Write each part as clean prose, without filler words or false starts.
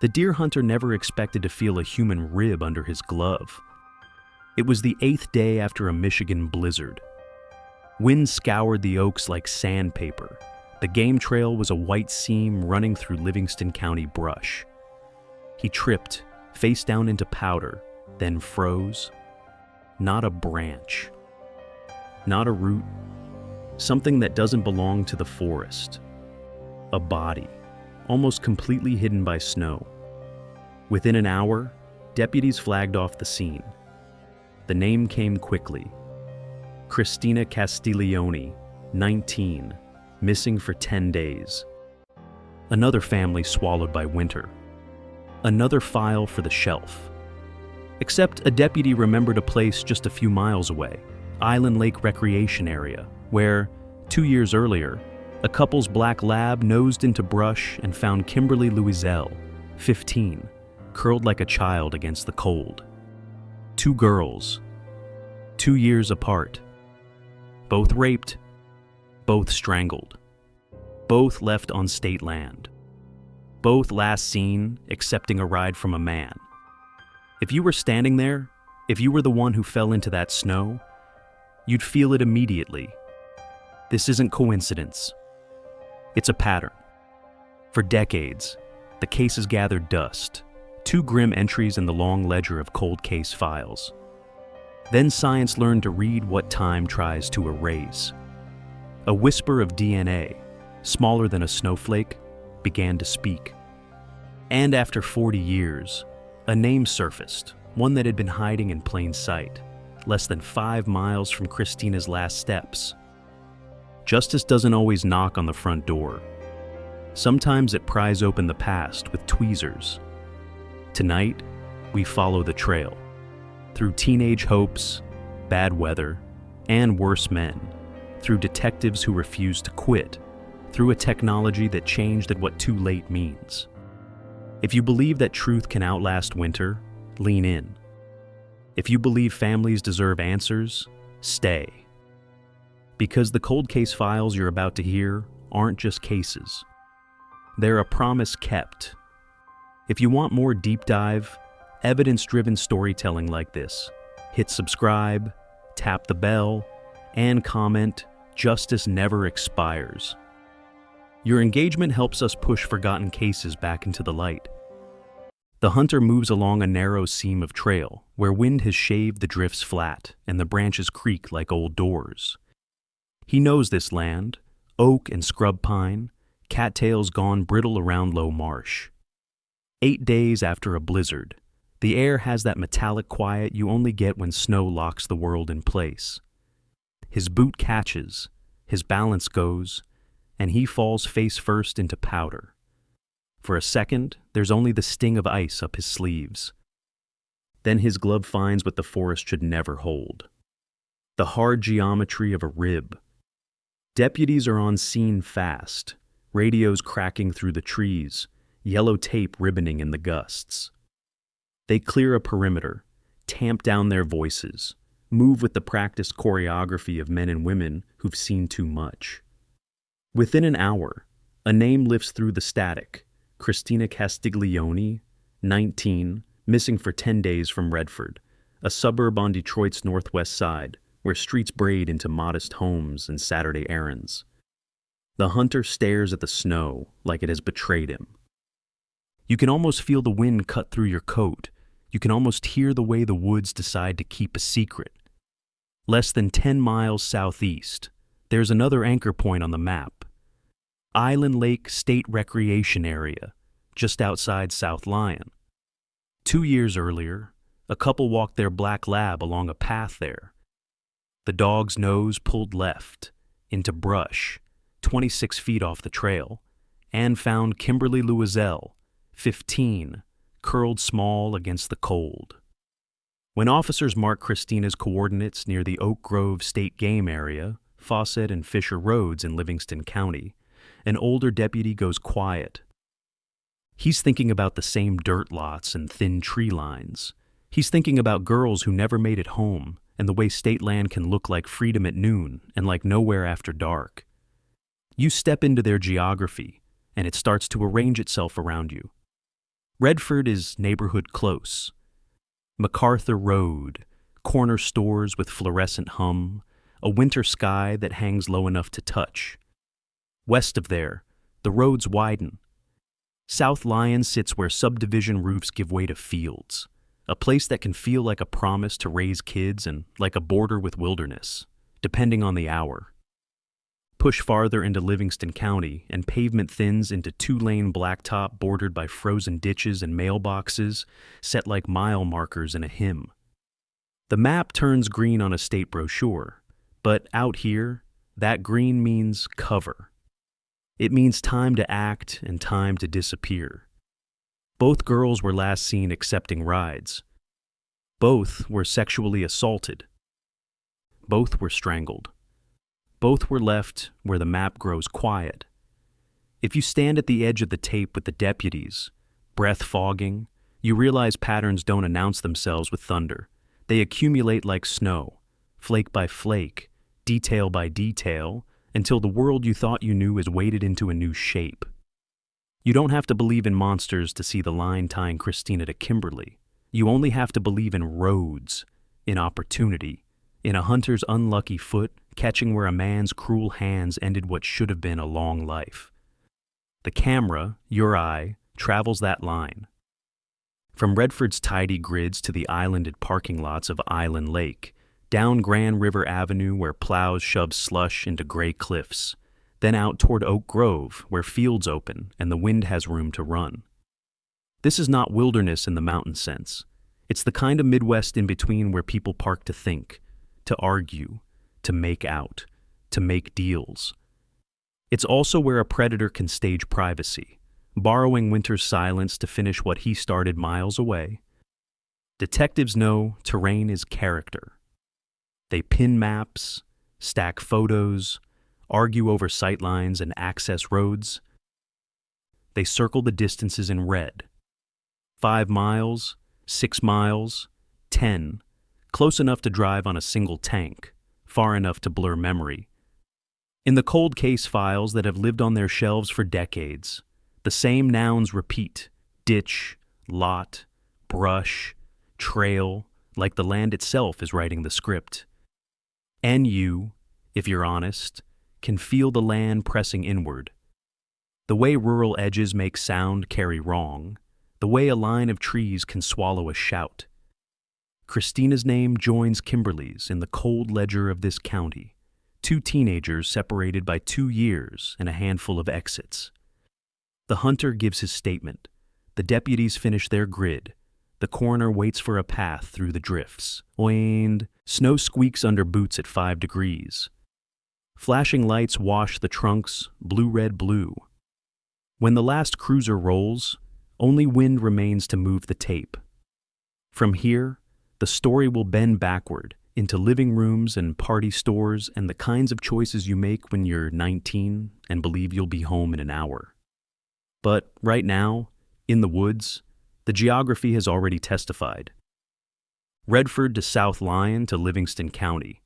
The deer hunter never expected to feel a human rib under his glove. It was the 8th day after a Michigan blizzard. Wind scoured the oaks like sandpaper. The game trail was a white seam running through Livingston County brush. He tripped, face down into powder, then froze. Not a branch. Not a root. Something that doesn't belong to the forest. A body, almost completely hidden by snow. Within an hour, deputies flagged off the scene. The name came quickly. Christina Castiglioni, 19, missing for 10 days. Another family swallowed by winter. Another file for the shelf. Except a deputy remembered a place just a few miles away, Island Lake Recreation Area, where, 2 years earlier, a couple's black lab nosed into brush and found Kimberly Louiselle, 15, curled like a child against the cold. 2 girls, 2 years apart. Both raped, both strangled, both left on state land, both last seen accepting a ride from a man. If you were standing there, if you were the one who fell into that snow, you'd feel it immediately. This isn't coincidence. It's a pattern. For decades, the case has gathered dust, 2 grim entries in the long ledger of cold case files. Then science learned to read what time tries to erase. A whisper of DNA, smaller than a snowflake, began to speak. And after 40 years, a name surfaced, one that had been hiding in plain sight, less than 5 miles from Christina's last steps. Justice doesn't always knock on the front door. Sometimes it pries open the past with tweezers. Tonight, we follow the trail. Through teenage hopes, bad weather, and worse men. Through detectives who refuse to quit. Through a technology that changed at what too late means. If you believe that truth can outlast winter, lean in. If you believe families deserve answers, stay. Because the cold case files you're about to hear aren't just cases. They're a promise kept. If you want more deep dive, evidence-driven storytelling like this, hit subscribe, tap the bell, and comment, "Justice never expires." Your engagement helps us push forgotten cases back into the light. The hunter moves along a narrow seam of trail where wind has shaved the drifts flat and the branches creak like old doors. He knows this land, oak and scrub pine, cattails gone brittle around low marsh. 8 days after a blizzard, the air has that metallic quiet you only get when snow locks the world in place. His boot catches, his balance goes, and he falls face first into powder. For a second, there's only the sting of ice up his sleeves. Then his glove finds what the forest should never hold. The hard geometry of a rib. Deputies are on scene fast, radios cracking through the trees, yellow tape ribboning in the gusts. They clear a perimeter, tamp down their voices, move with the practiced choreography of men and women who've seen too much. Within an hour, a name lifts through the static, Christina Castiglioni, 19, missing for 10 days from Redford, a suburb on Detroit's northwest side, where streets braid into modest homes and Saturday errands. The hunter stares at the snow like it has betrayed him. You can almost feel the wind cut through your coat. You can almost hear the way the woods decide to keep a secret. Less than 10 miles southeast, there's another anchor point on the map. Island Lake State Recreation Area, just outside South Lyon. 2 years earlier, a couple walked their black lab along a path there. The dog's nose pulled left, into brush, 26 feet off the trail, and found Kimberly Louiselle, 15, curled small against the cold. When officers mark Christina's coordinates near the Oak Grove State Game Area, Fawcett and Fisher Roads in Livingston County, an older deputy goes quiet. He's thinking about the same dirt lots and thin tree lines. He's thinking about girls who never made it home and the way state land can look like freedom at noon and like nowhere after dark. You step into their geography, and it starts to arrange itself around you. Redford is neighborhood close. MacArthur Road, corner stores with fluorescent hum, a winter sky that hangs low enough to touch. West of there, the roads widen. South Lyon sits where subdivision roofs give way to fields, a place that can feel like a promise to raise kids and like a border with wilderness, depending on the hour. Push farther into Livingston County, and pavement thins into two-lane blacktop bordered by frozen ditches and mailboxes set like mile markers in a hymn. The map turns green on a state brochure, but out here, that green means cover. It means time to act and time to disappear. Both girls were last seen accepting rides. Both were sexually assaulted. Both were strangled. Both were left where the map grows quiet. If you stand at the edge of the tape with the deputies, breath fogging, you realize patterns don't announce themselves with thunder. They accumulate like snow, flake by flake, detail by detail, until the world you thought you knew is weighted into a new shape. You don't have to believe in monsters to see the line tying Christina to Kimberly. You only have to believe in roads, in opportunity, in a hunter's unlucky foot catching where a man's cruel hands ended what should have been a long life. The camera, your eye, travels that line. From Redford's tidy grids to the islanded parking lots of Island Lake, down Grand River Avenue where plows shove slush into gray cliffs, then out toward Oak Grove where fields open and the wind has room to run. This is not wilderness in the mountain sense. It's the kind of Midwest in between where people park to think, to argue, to make out, to make deals. It's also where a predator can stage privacy, borrowing winter's silence to finish what he started miles away. Detectives know terrain is character. They pin maps, stack photos, argue over sightlines and access roads. They circle the distances in red. 5 miles, 6 miles, 10, close enough to drive on a single tank, far enough to blur memory. In the cold case files that have lived on their shelves for decades, the same nouns repeat: ditch, lot, brush, trail, like the land itself is writing the script. And you, if you're honest, can feel the land pressing inward. The way rural edges make sound carry wrong, the way a line of trees can swallow a shout. Christina's name joins Kimberly's in the cold ledger of this county, 2 teenagers separated by 2 years and a handful of exits. The hunter gives his statement. The deputies finish their grid. The coroner waits for a path through the drifts. And snow squeaks under boots at 5 degrees. Flashing lights wash the trunks, blue, red, blue. When the last cruiser rolls, only wind remains to move the tape. From here, the story will bend backward into living rooms and party stores and the kinds of choices you make when you're 19 and believe you'll be home in an hour. But right now, in the woods, the geography has already testified. Redford to South Lyon to Livingston County.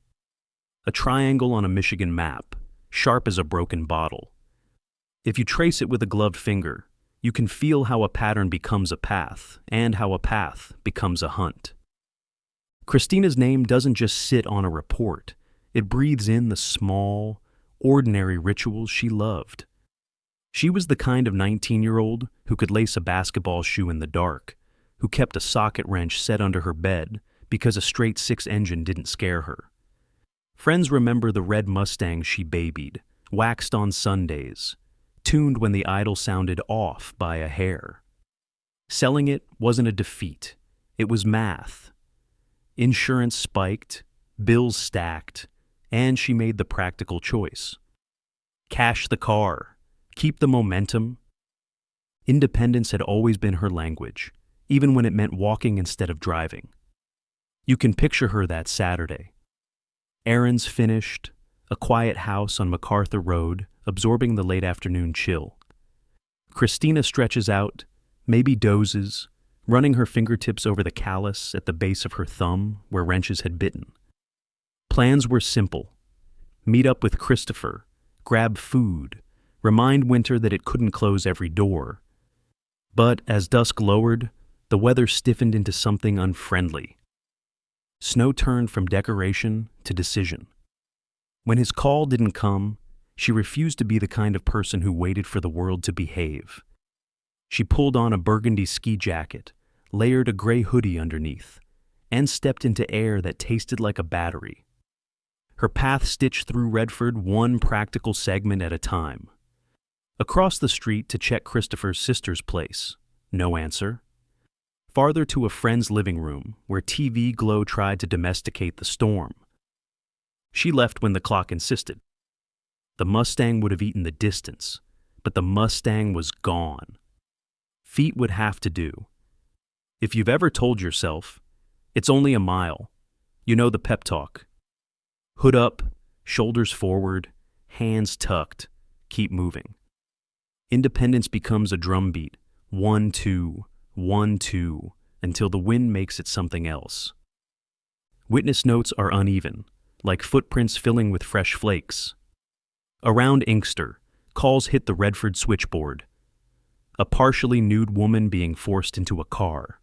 A triangle on a Michigan map, sharp as a broken bottle. If you trace it with a gloved finger, you can feel how a pattern becomes a path and how a path becomes a hunt. Christina's name doesn't just sit on a report. It breathes in the small, ordinary rituals she loved. She was the kind of 19-year-old who could lace a basketball shoe in the dark, who kept a socket wrench set under her bed because a straight 6 engine didn't scare her. Friends remember the red Mustang she babied, waxed on Sundays, tuned when the idle sounded off by a hair. Selling it wasn't a defeat. It was math. Insurance spiked, bills stacked, and she made the practical choice. Cash the car, keep the momentum. Independence had always been her language, even when it meant walking instead of driving. You can picture her that Saturday. Errands finished, a quiet house on MacArthur Road, absorbing the late afternoon chill. Christina stretches out, maybe dozes, running her fingertips over the callus at the base of her thumb where wrenches had bitten. Plans were simple. Meet up with Christopher, grab food, remind Winter that it couldn't close every door. But as dusk lowered, the weather stiffened into something unfriendly. Snow turned from decoration to decision. When his call didn't come, she refused to be the kind of person who waited for the world to behave. She pulled on a burgundy ski jacket, layered a gray hoodie underneath, and stepped into air that tasted like a battery. Her path stitched through Redford one practical segment at a time. Across the street to check Christopher's sister's place. No answer. Farther to a friend's living room, where TV glow tried to domesticate the storm. She left when the clock insisted. The Mustang would have eaten the distance, but the Mustang was gone. Feet would have to do. If you've ever told yourself, it's only a mile, you know the pep talk. Hood up, shoulders forward, hands tucked, keep moving. Independence becomes a drumbeat, 1, 2, 1, 2, until the wind makes it something else. Witness notes are uneven, like footprints filling with fresh flakes. Around Inkster, calls hit the Redford switchboard. A partially nude woman being forced into a car.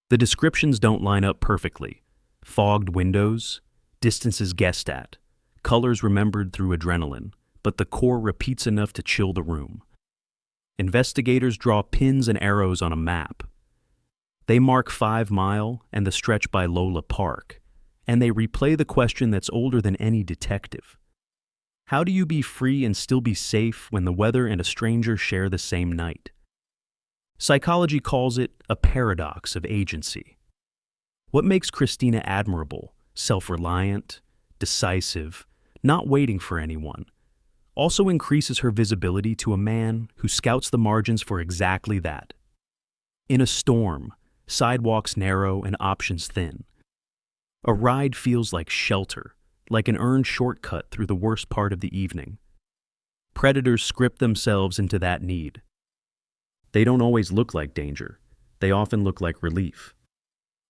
The descriptions don't line up perfectly. Fogged windows, distances guessed at, colors remembered through adrenaline, but the core repeats enough to chill the room. Investigators draw pins and arrows on a map. They mark 5 Mile and the stretch by Lola Park, and they replay the question that's older than any detective. How do you be free and still be safe when the weather and a stranger share the same night? Psychology calls it a paradox of agency. What makes Christina admirable, self-reliant, decisive, not waiting for anyone, also increases her visibility to a man who scouts the margins for exactly that. In a storm, sidewalks narrow and options thin. A ride feels like shelter, like an earned shortcut through the worst part of the evening. Predators script themselves into that need. They don't always look like danger. They often look like relief.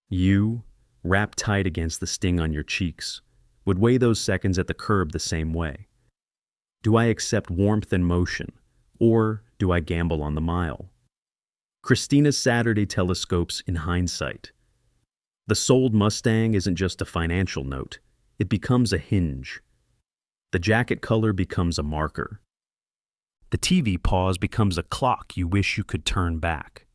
You, wrapped tight against the sting on your cheeks, would weigh those seconds at the curb the same way. Do I accept warmth and motion, or do I gamble on the mile? Christina's Saturday telescopes in hindsight. The sold Mustang isn't just a financial note. It becomes a hinge. The jacket color becomes a marker. The TV pause becomes a clock you wish you could turn back.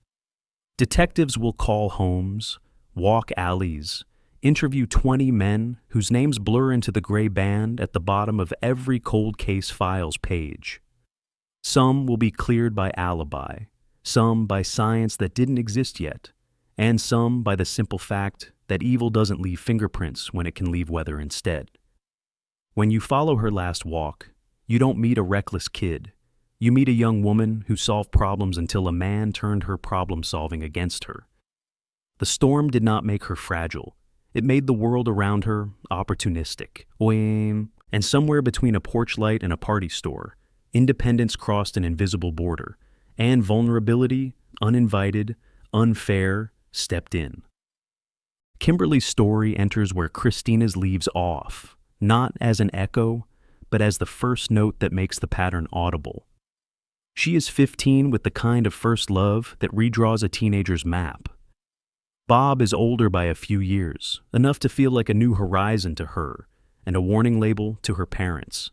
Detectives will call homes, walk alleys, interview 20 men whose names blur into the gray band at the bottom of every cold case files page. Some will be cleared by alibi, some by science that didn't exist yet, and some by the simple fact that evil doesn't leave fingerprints when it can leave weather instead. When you follow her last walk, you don't meet a reckless kid. You meet a young woman who solved problems until a man turned her problem-solving against her. The storm did not make her fragile. It made the world around her opportunistic. And somewhere between a porch light and a party store, independence crossed an invisible border, and vulnerability, uninvited, unfair, stepped in. Kimberly's story enters where Christina's leaves off, not as an echo, but as the first note that makes the pattern audible. She is 15 with the kind of first love that redraws a teenager's map. Bob is older by a few years, enough to feel like a new horizon to her and a warning label to her parents.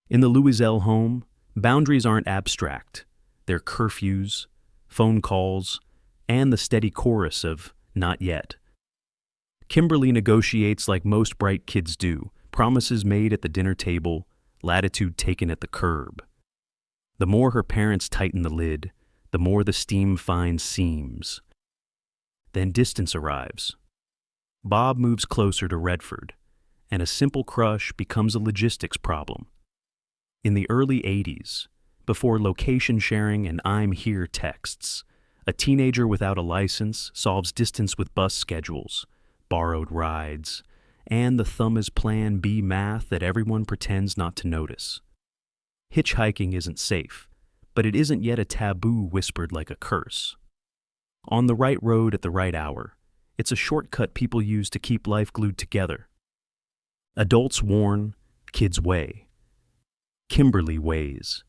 In the Louiselle home, boundaries aren't abstract. They're curfews, phone calls, and the steady chorus of "not yet." Kimberly negotiates like most bright kids do, promises made at the dinner table, latitude taken at the curb. The more her parents tighten the lid, the more the steam finds seams. Then distance arrives. Bob moves closer to Redford, and a simple crush becomes a logistics problem. In the early 80s, before location sharing and "I'm here" texts, a teenager without a license solves distance with bus schedules, borrowed rides, and the thumb is Plan B math that everyone pretends not to notice. Hitchhiking isn't safe, but it isn't yet a taboo whispered like a curse. On the right road at the right hour, it's a shortcut people use to keep life glued together. Adults warn, kids weigh. Kimberly weighs.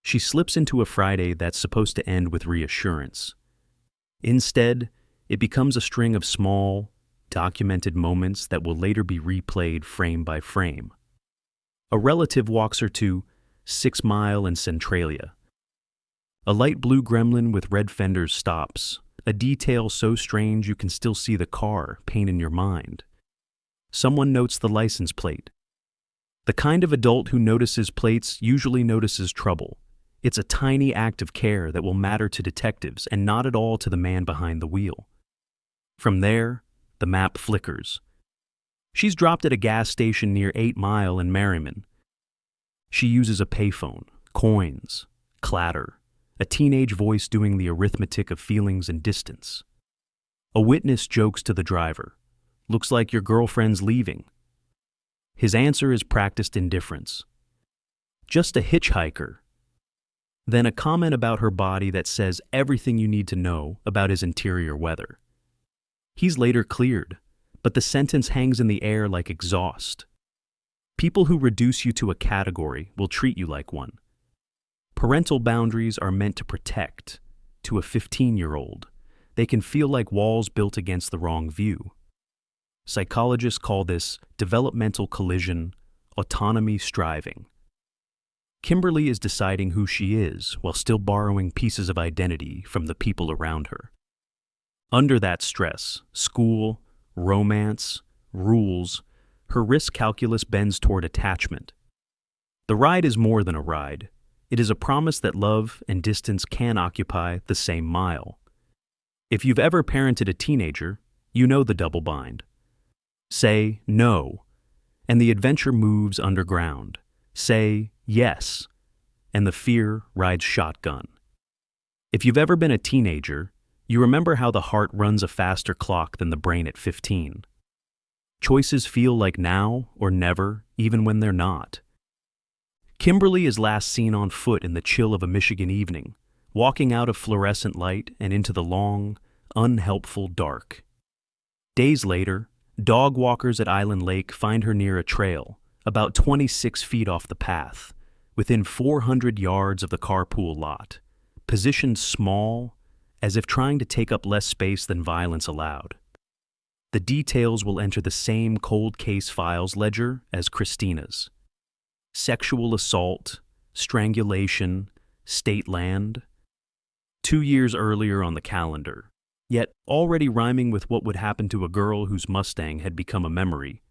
She slips into a Friday that's supposed to end with reassurance. Instead, it becomes a string of small, documented moments that will later be replayed frame by frame. A relative walks her to 6 Mile in Centralia. A light blue gremlin with red fenders stops, a detail so strange you can still see the car paint in your mind. Someone notes the license plate. The kind of adult who notices plates usually notices trouble. It's a tiny act of care that will matter to detectives and not at all to the man behind the wheel. From there, the map flickers. She's dropped at a gas station near 8 Mile in Merriman. She uses a payphone, coins, clatter, a teenage voice doing the arithmetic of feelings and distance. A witness jokes to the driver, "Looks like your girlfriend's leaving." His answer is practiced indifference. "Just a hitchhiker." Then a comment about her body that says everything you need to know about his interior weather. He's later cleared, but the sentence hangs in the air like exhaust. People who reduce you to a category will treat you like one. Parental boundaries are meant to protect. To a 15-year-old, they can feel like walls built against the wrong view. Psychologists call this developmental collision, autonomy striving. Kimberly is deciding who she is while still borrowing pieces of identity from the people around her. Under that stress, school, romance, rules, her risk calculus bends toward attachment. The ride is more than a ride. It is a promise that love and distance can occupy the same mile. If you've ever parented a teenager, you know the double bind. Say no, and the adventure moves underground. Say yes, and the fear rides shotgun. If you've ever been a teenager, you remember how the heart runs a faster clock than the brain at 15. Choices feel like now or never, even when they're not. Kimberly is last seen on foot in the chill of a Michigan evening, walking out of fluorescent light and into the long, unhelpful dark. Days later, dog walkers at Island Lake find her near a trail, about 26 feet off the path, within 400 yards of the carpool lot, positioned small, as if trying to take up less space than violence allowed. The details will enter the same cold case files ledger as Christina's. Sexual assault, strangulation, state land. 2 years earlier on the calendar, yet already rhyming with what would happen to a girl whose Mustang had become a memory.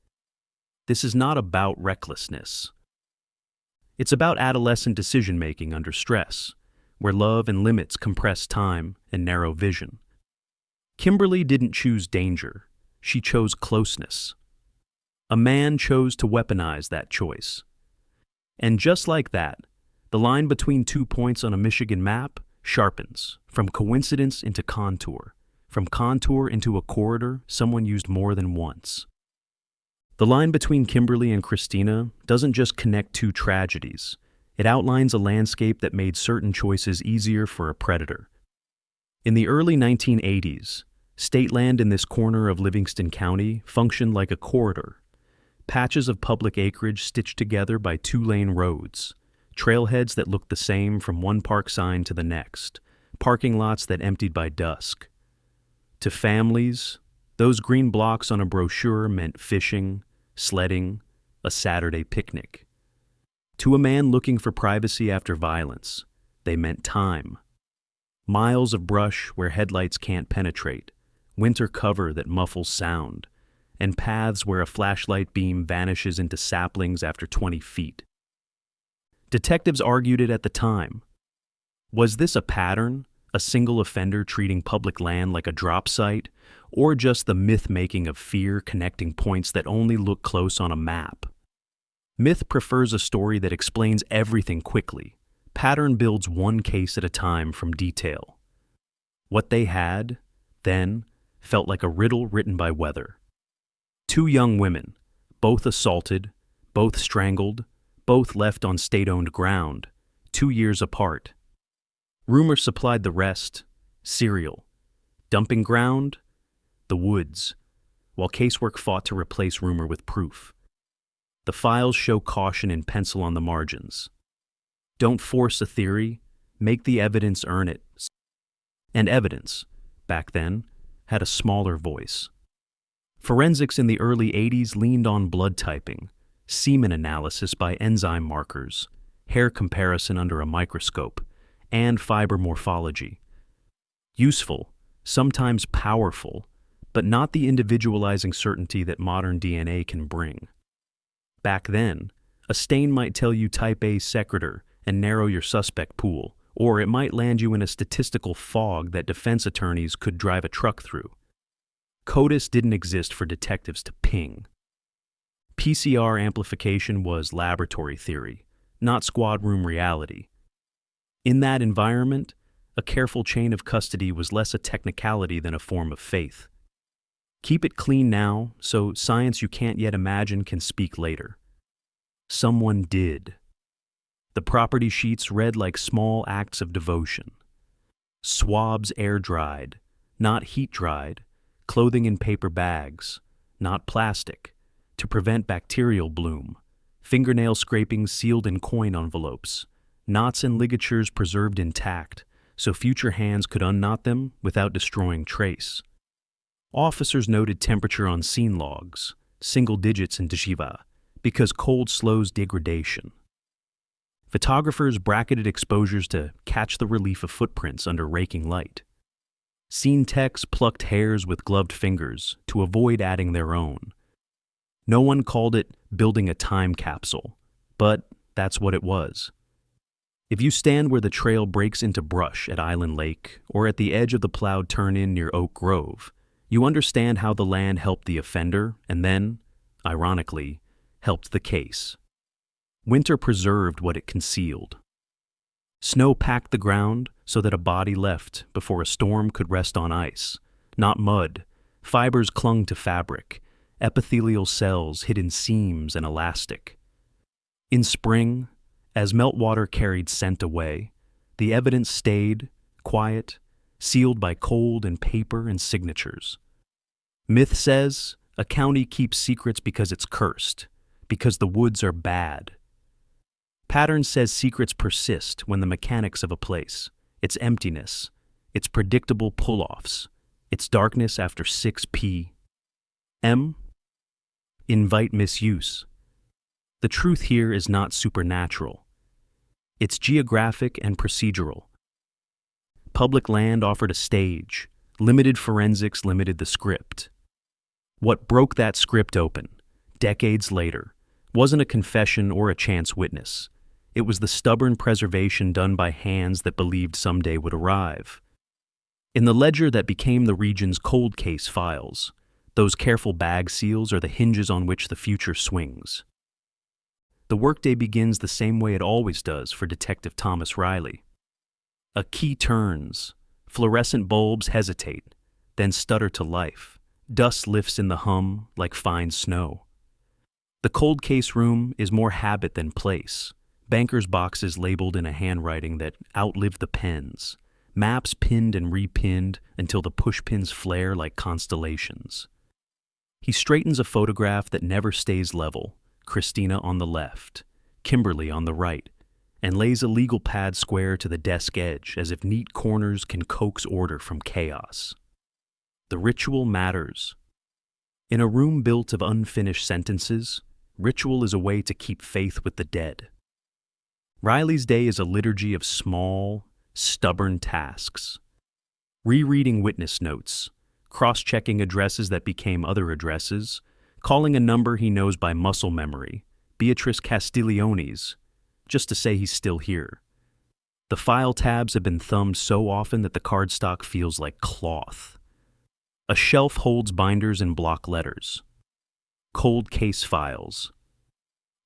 This is not about recklessness. It's about adolescent decision-making under stress, where love and limits compress time and narrow vision. Kimberly didn't choose danger. She chose closeness. A man chose to weaponize that choice. And just like that, the line between 2 points on a Michigan map sharpens, from coincidence into contour, from contour into a corridor someone used more than once. The line between Kimberly and Christina doesn't just connect two tragedies. It outlines a landscape that made certain choices easier for a predator. In the early 1980s, state land in this corner of Livingston County functioned like a corridor. Patches of public acreage stitched together by 2-lane roads, trailheads that looked the same from one park sign to the next, parking lots that emptied by dusk. To families, those green blocks on a brochure meant fishing, sledding, a Saturday picnic. To a man looking for privacy after violence, they meant time. Miles of brush where headlights can't penetrate, winter cover that muffles sound, and paths where a flashlight beam vanishes into saplings after 20 feet. Detectives argued it at the time. Was this a pattern, a single offender treating public land like a drop site, or just the myth-making of fear connecting points that only look close on a map? Myth prefers a story that explains everything quickly. Pattern builds one case at a time from detail. What they had, then, felt like a riddle written by weather. 2 young women, both assaulted, both strangled, both left on state-owned ground, 2 years apart. Rumor supplied the rest, cereal. Dumping ground, the woods, while casework fought to replace rumor with proof. The files show caution in pencil on the margins. Don't force a theory, make the evidence earn it. And evidence, back then, had a smaller voice. Forensics in the early 80s leaned on blood typing, semen analysis by enzyme markers, hair comparison under a microscope, and fiber morphology. Useful, sometimes powerful, but not the individualizing certainty that modern DNA can bring. Back then, a stain might tell you type A secretor and narrow your suspect pool, or it might land you in a statistical fog that defense attorneys could drive a truck through. CODIS didn't exist for detectives to ping. PCR amplification was laboratory theory, not squad room reality. In that environment, a careful chain of custody was less a technicality than a form of faith. Keep it clean now, so science you can't yet imagine can speak later. Someone did. The property sheets read like small acts of devotion. Swabs air-dried, not heat-dried, clothing in paper bags, not plastic, to prevent bacterial bloom, fingernail scrapings sealed in coin envelopes, knots and ligatures preserved intact, so future hands could unknot them without destroying trace. Officers noted temperature on scene logs, single digits in Djiva, because cold slows degradation. Photographers bracketed exposures to catch the relief of footprints under raking light. Scene techs plucked hairs with gloved fingers to avoid adding their own. No one called it building a time capsule, but that's what it was. If you stand where the trail breaks into brush at Island Lake or at the edge of the plowed turn-in near Oak Grove, you understand how the land helped the offender and then, ironically, helped the case. Winter preserved what it concealed. Snow packed the ground so that a body left before a storm could rest on ice, not mud. Fibers clung to fabric, epithelial cells hid in seams and elastic. In spring, as meltwater carried scent away, the evidence stayed, quiet, sealed by cold and paper and signatures. Myth says a county keeps secrets because it's cursed, because the woods are bad. Pattern says secrets persist when the mechanics of a place, its emptiness, its predictable pull-offs, its darkness after 6 p.m. invite misuse. The truth here is not supernatural. It's geographic and procedural. Public land offered a stage. Limited forensics limited the script. What broke that script open, decades later, wasn't a confession or a chance witness. It was the stubborn preservation done by hands that believed someday would arrive. In the ledger that became the region's cold case files, those careful bag seals are the hinges on which the future swings. The workday begins the same way it always does for Detective Thomas Riley. A key turns, fluorescent bulbs hesitate, then stutter to life. Dust lifts in the hum like fine snow. The cold case room is more habit than place. Bankers' boxes labeled in a handwriting that outlived the pens. Maps pinned and repinned until the pushpins flare like constellations. He straightens a photograph that never stays level, Christina on the left, Kimberly on the right, and lays a legal pad square to the desk edge as if neat corners can coax order from chaos. The ritual matters. In a room built of unfinished sentences, ritual is a way to keep faith with the dead. Riley's day is a liturgy of small, stubborn tasks. Rereading witness notes, cross-checking addresses that became other addresses, calling a number he knows by muscle memory, Beatrice Castiglioni's, just to say he's still here. The file tabs have been thumbed so often that the cardstock feels like cloth. A shelf holds binders in block letters. Cold case files.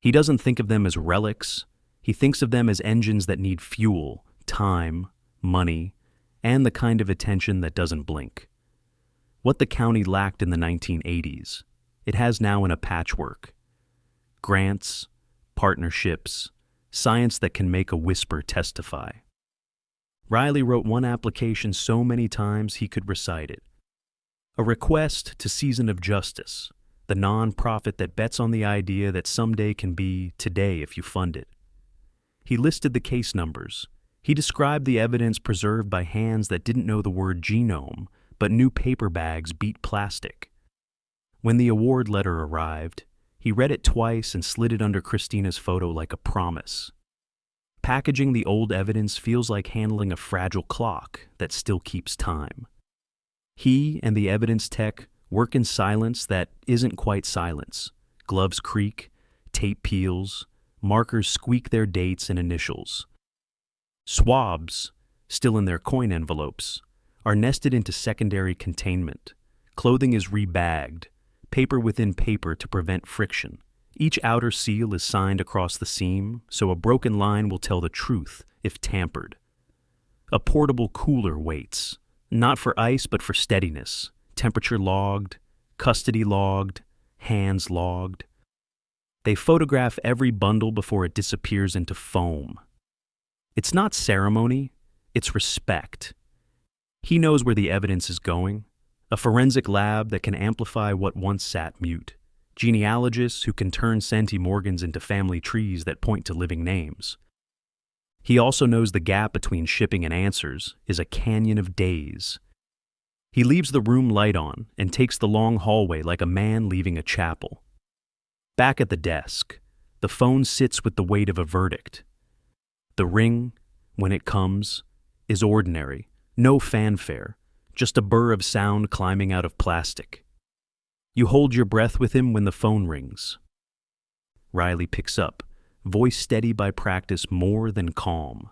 He doesn't think of them as relics. He thinks of them as engines that need fuel, time, money, and the kind of attention that doesn't blink. What the county lacked in the 1980s, it has now in a patchwork. Grants, partnerships, science that can make a whisper testify. Riley wrote one application so many times he could recite it. A request to Season of Justice, the non-profit that bets on the idea that someday can be today if you fund it. He listed the case numbers. He described the evidence preserved by hands that didn't know the word genome, but knew paper bags beat plastic. When the award letter arrived, he read it twice and slid it under Christina's photo like a promise. Packaging the old evidence feels like handling a fragile clock that still keeps time. He and the evidence tech work in silence that isn't quite silence. Gloves creak, tape peels, markers squeak their dates and initials. Swabs, still in their coin envelopes, are nested into secondary containment. Clothing is rebagged, paper within paper to prevent friction. Each outer seal is signed across the seam, so a broken line will tell the truth if tampered. A portable cooler waits, not for ice but for steadiness. Temperature logged, custody logged, hands logged. They photograph every bundle before it disappears into foam. It's not ceremony, it's respect. He knows where the evidence is going, a forensic lab that can amplify what once sat mute, genealogists who can turn centimorgans into family trees that point to living names. He also knows the gap between shipping and answers is a canyon of days. He leaves the room light on and takes the long hallway like a man leaving a chapel. Back at the desk, the phone sits with the weight of a verdict. The ring, when it comes, is ordinary, no fanfare, just a burr of sound climbing out of plastic. You hold your breath with him when the phone rings. Riley picks up, voice steady by practice more than calm.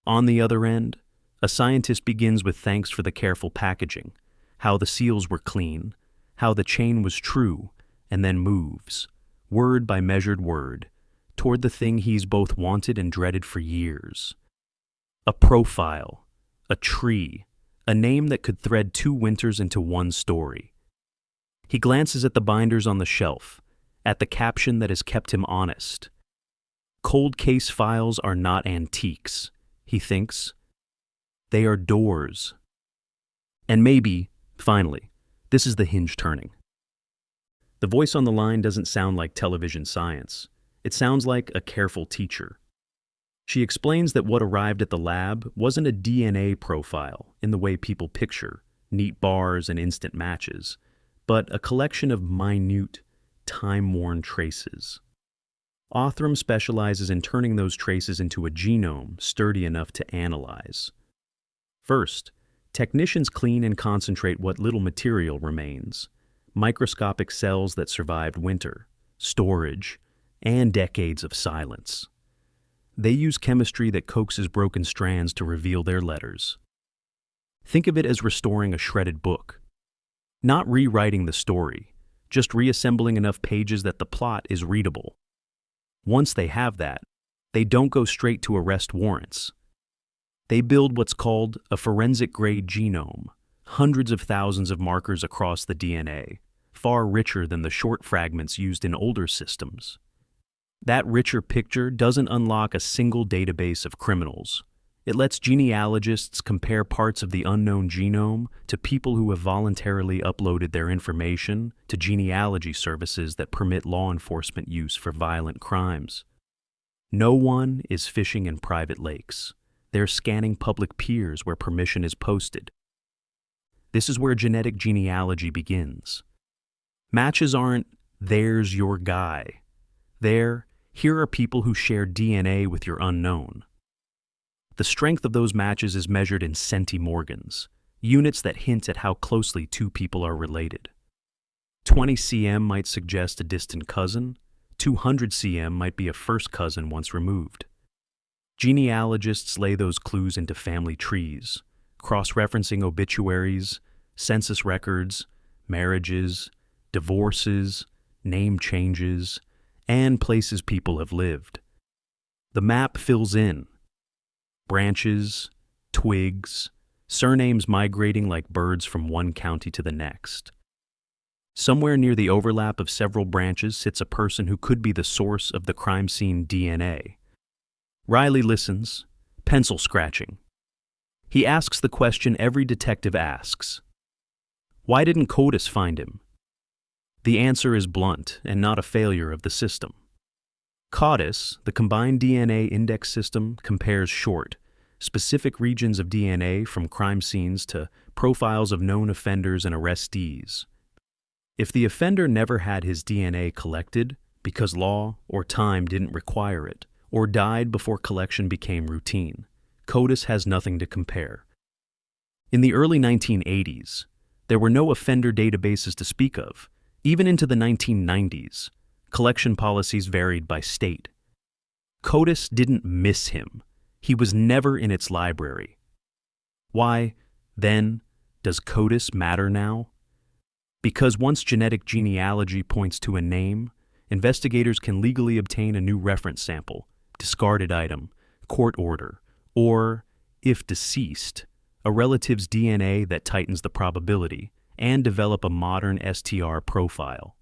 On the other end, a scientist begins with thanks for the careful packaging, how the seals were clean, how the chain was true, and then moves, word by measured word, toward the thing he's both wanted and dreaded for years. A profile, a tree, a name that could thread 2 winters into one story. He glances at the binders on the shelf, at the caption that has kept him honest. Cold case files are not antiques, he thinks. They are doors. And maybe, finally, this is the hinge turning. The voice on the line doesn't sound like television science. It sounds like a careful teacher. She explains that what arrived at the lab wasn't a DNA profile in the way people picture, neat bars and instant matches, but a collection of minute, time-worn traces. Othram specializes in turning those traces into a genome sturdy enough to analyze. First, technicians clean and concentrate what little material remains, microscopic cells that survived winter, storage, and decades of silence. They use chemistry that coaxes broken strands to reveal their letters. Think of it as restoring a shredded book. Not rewriting the story, just reassembling enough pages that the plot is readable. Once they have that, they don't go straight to arrest warrants. They build what's called a forensic-grade genome, hundreds of thousands of markers across the DNA, far richer than the short fragments used in older systems. That richer picture doesn't unlock a single database of criminals. It lets genealogists compare parts of the unknown genome to people who have voluntarily uploaded their information to genealogy services that permit law enforcement use for violent crimes. No one is fishing in private lakes. They're scanning public piers where permission is posted. This is where genetic genealogy begins. Matches aren't, "there's your guy." Here are people who share DNA with your unknown. The strength of those matches is measured in centimorgans, units that hint at how closely 2 people are related. 20 cm might suggest a distant cousin, 200 cm might be a first cousin once removed. Genealogists lay those clues into family trees, cross-referencing obituaries, census records, marriages, divorces, name changes, and places people have lived. The map fills in. Branches, twigs, surnames migrating like birds from one county to the next. Somewhere near the overlap of several branches sits a person who could be the source of the crime scene DNA. Riley listens, pencil scratching. He asks the question every detective asks. Why didn't CODIS find him? The answer is blunt and not a failure of the system. CODIS, the Combined DNA Index System, compares short, specific regions of DNA from crime scenes to profiles of known offenders and arrestees. If the offender never had his DNA collected because law or time didn't require it, or died before collection became routine, CODIS has nothing to compare. In the early 1980s, there were no offender databases to speak of. Even into the 1990s, collection policies varied by state. CODIS didn't miss him. He was never in its library. Why, then, does CODIS matter now? Because once genetic genealogy points to a name, investigators can legally obtain a new reference sample, discarded item, court order, or, if deceased, a relative's DNA that tightens the probability, and develop a modern STR profile.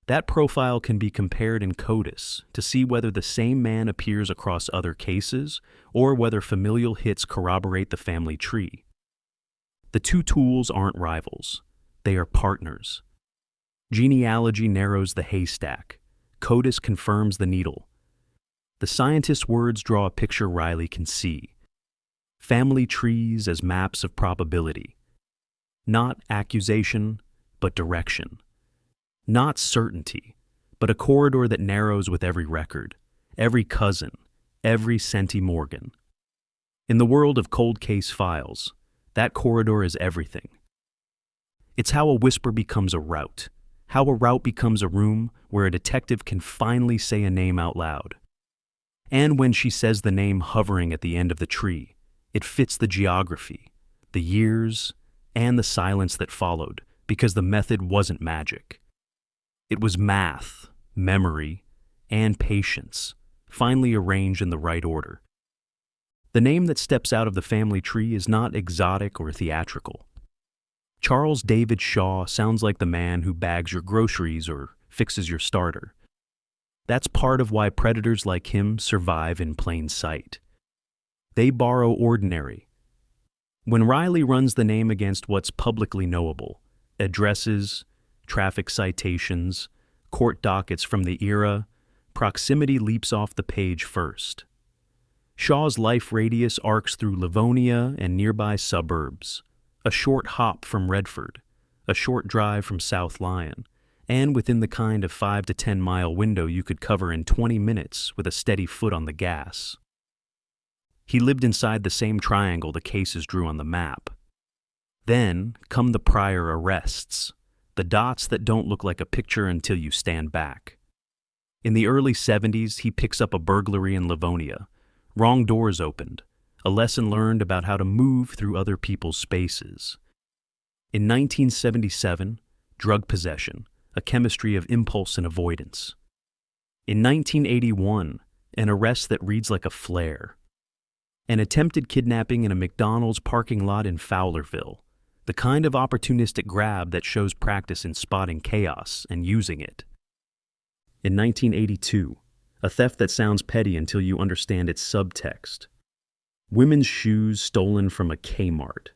That profile can be compared in CODIS to see whether the same man appears across other cases or whether familial hits corroborate the family tree. The two tools aren't rivals. They are partners. Genealogy narrows the haystack. CODIS confirms the needle. The scientist's words draw a picture Riley can see. Family trees as maps of probability. Not accusation, but direction. Not certainty, but a corridor that narrows with every record, every cousin, every centimorgan. In the world of cold case files, that corridor is everything. It's how a whisper becomes a route, how a route becomes a room where a detective can finally say a name out loud. And when she says the name hovering at the end of the tree, it fits the geography, the years, and the silence that followed, because the method wasn't magic. It was math, memory, and patience, finally arranged in the right order. The name that steps out of the family tree is not exotic or theatrical. Charles David Shaw sounds like the man who bags your groceries or fixes your starter. That's part of why predators like him survive in plain sight. They borrow ordinary. When Riley runs the name against what's publicly knowable, addresses, traffic citations, court dockets from the era, proximity leaps off the page first. Shaw's life radius arcs through Livonia and nearby suburbs, a short hop from Redford, a short drive from South Lyon, and within the kind of 5 to 10 mile window you could cover in 20 minutes with a steady foot on the gas. He lived inside the same triangle the cases drew on the map. Then come the prior arrests, the dots that don't look like a picture until you stand back. In the early 70s, he picks up a burglary in Livonia. Wrong doors opened, a lesson learned about how to move through other people's spaces. In 1977, drug possession, a chemistry of impulse and avoidance. In 1981, an arrest that reads like a flare. An attempted kidnapping in a McDonald's parking lot in Fowlerville, the kind of opportunistic grab that shows practice in spotting chaos and using it. In 1982, a theft that sounds petty until you understand its subtext. Women's shoes stolen from a Kmart.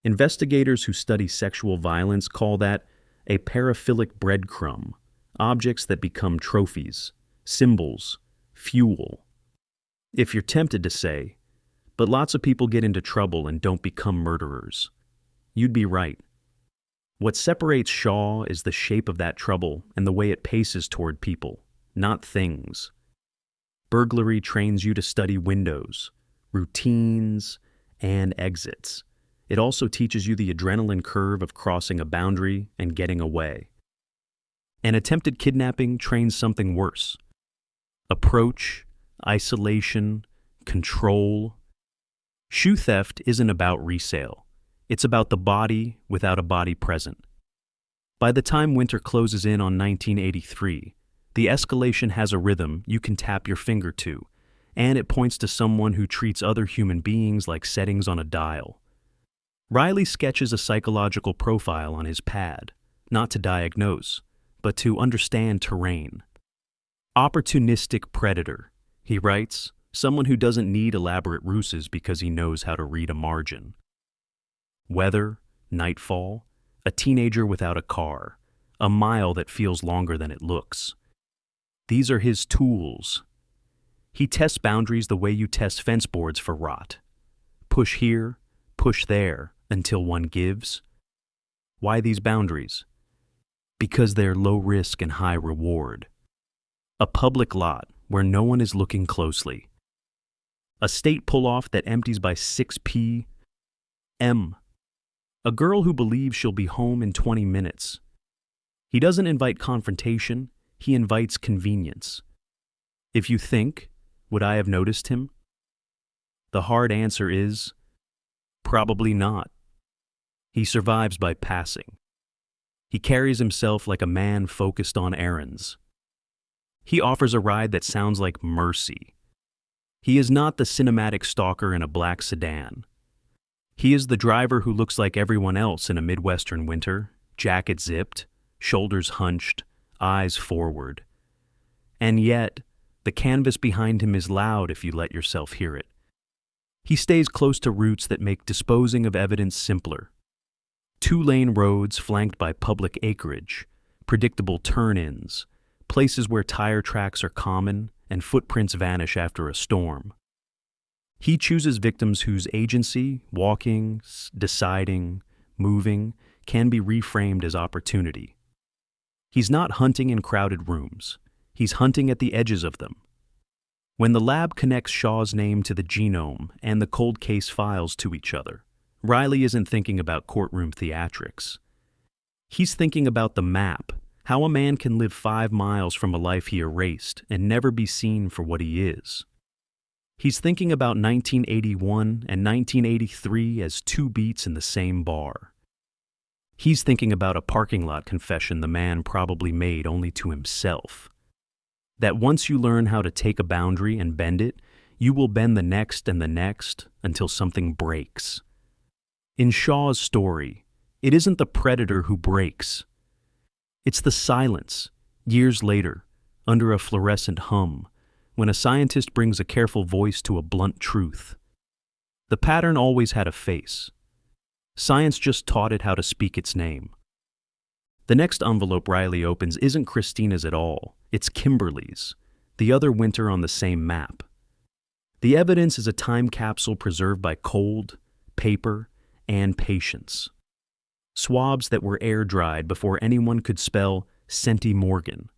Investigators who study sexual violence call that a paraphilic breadcrumb, objects that become trophies, symbols, fuel. If you're tempted to say, but lots of people get into trouble and don't become murderers, you'd be right. What separates Shaw is the shape of that trouble and the way it paces toward people, not things. Burglary trains you to study windows, routines, and exits. It also teaches you the adrenaline curve of crossing a boundary and getting away. An attempted kidnapping trains something worse. Approach, isolation, control. Shoe theft isn't about resale. It's about the body without a body present. By the time winter closes in on 1983, the escalation has a rhythm you can tap your finger to, and it points to someone who treats other human beings like settings on a dial. Riley sketches a psychological profile on his pad, not to diagnose, but to understand terrain. Opportunistic predator, he writes, someone who doesn't need elaborate ruses because he knows how to read a margin. Weather, nightfall, a teenager without a car, a mile that feels longer than it looks. These are his tools. He tests boundaries the way you test fence boards for rot. Push here, push there, until one gives. Why these boundaries? Because they're low risk and high reward. A public lot where no one is looking closely. A state pull-off that empties by 6 p.m. A girl who believes she'll be home in 20 minutes. He doesn't invite confrontation, he invites convenience. If you think, would I have noticed him? The hard answer is, probably not. He survives by passing. He carries himself like a man focused on errands. He offers a ride that sounds like mercy. He is not the cinematic stalker in a black sedan. He is the driver who looks like everyone else in a Midwestern winter, jacket zipped, shoulders hunched, eyes forward. And yet, the canvas behind him is loud if you let yourself hear it. He stays close to routes that make disposing of evidence simpler. 2-lane roads flanked by public acreage, predictable turn-ins, places where tire tracks are common and footprints vanish after a storm. He chooses victims whose agency, walking, deciding, moving, can be reframed as opportunity. He's not hunting in crowded rooms. He's hunting at the edges of them. When the lab connects Shaw's name to the genome and the cold case files to each other, Riley isn't thinking about courtroom theatrics. He's thinking about the map, how a man can live 5 miles from a life he erased and never be seen for what he is. He's thinking about 1981 and 1983 as 2 beats in the same bar. He's thinking about a parking lot confession the man probably made only to himself. That once you learn how to take a boundary and bend it, you will bend the next and the next until something breaks. In Shaw's story, it isn't the predator who breaks. It's the silence, years later, under a fluorescent hum, when a scientist brings a careful voice to a blunt truth. The pattern always had a face. Science just taught it how to speak its name. The next envelope Riley opens isn't Christina's at all, it's Kimberly's, the other winter on the same map. The evidence is a time capsule preserved by cold, paper, and patience. Swabs that were air-dried before anyone could spell Senti Morgan,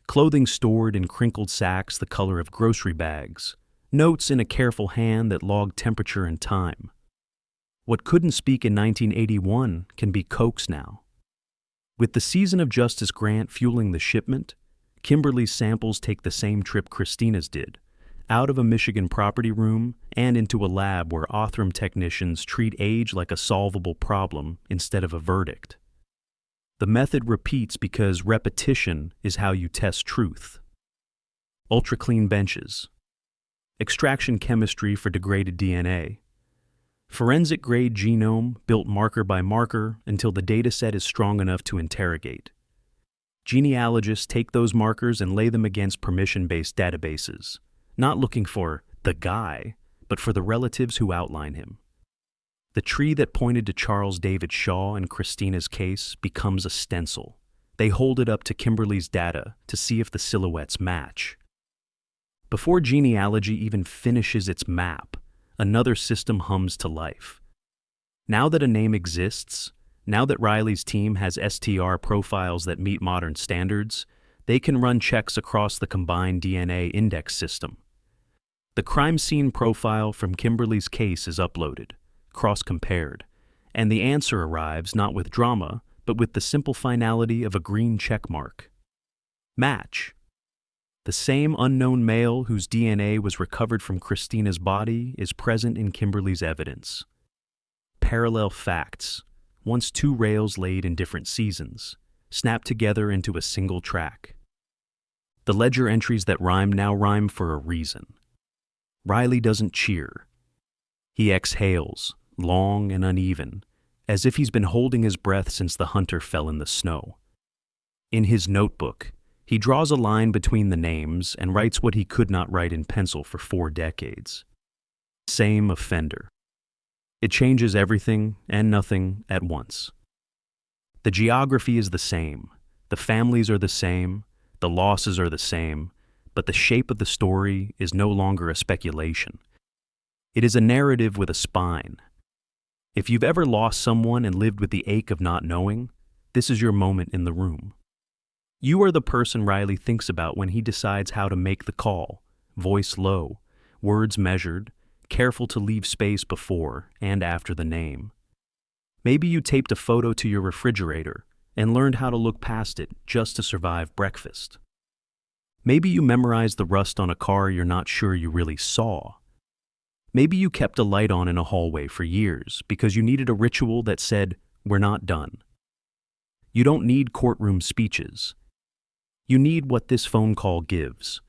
clothing stored in crinkled sacks the color of grocery bags, notes in a careful hand that logged temperature and time. What couldn't speak in 1981 can be coaxed now. With the season of Justice Grant fueling the shipment, Kimberly's samples take the same trip Christina's did, out of a Michigan property room and into a lab where Othram technicians treat age like a solvable problem instead of a verdict. The method repeats because repetition is how you test truth. Ultra-clean benches. Extraction chemistry for degraded DNA. Forensic-grade genome built marker by marker until the dataset is strong enough to interrogate. Genealogists take those markers and lay them against permission-based databases, not looking for the guy, but for the relatives who outline him. The tree that pointed to Charles David Shaw in Christina's case becomes a stencil. They hold it up to Kimberly's data to see if the silhouettes match. Before genealogy even finishes its map, another system hums to life. Now that a name exists, now that Riley's team has STR profiles that meet modern standards, they can run checks across the combined DNA index system. The crime scene profile from Kimberly's case is uploaded, cross-compared, and the answer arrives not with drama, but with the simple finality of a green check mark. Match. The same unknown male whose DNA was recovered from Christina's body is present in Kimberly's evidence. Parallel facts, once 2 rails laid in different seasons, snapped together into a single track. The ledger entries that rhyme now rhyme for a reason. Riley doesn't cheer. He exhales, long and uneven, as if he's been holding his breath since the hunter fell in the snow. In his notebook, he draws a line between the names and writes what he could not write in pencil for 4 decades. Same offender. It changes everything and nothing at once. The geography is the same, the families are the same, The losses are the same, but the shape of the story is no longer a speculation. It is a narrative with a spine. If you've ever lost someone and lived with the ache of not knowing, this is your moment in the room. You are the person Riley thinks about when he decides how to make the call, voice low, words measured, careful to leave space before and after the name. Maybe you taped a photo to your refrigerator and learned how to look past it just to survive breakfast. Maybe you memorized the rust on a car you're not sure you really saw. Maybe you kept a light on in a hallway for years because you needed a ritual that said, "We're not done." You don't need courtroom speeches. You need what this phone call gives.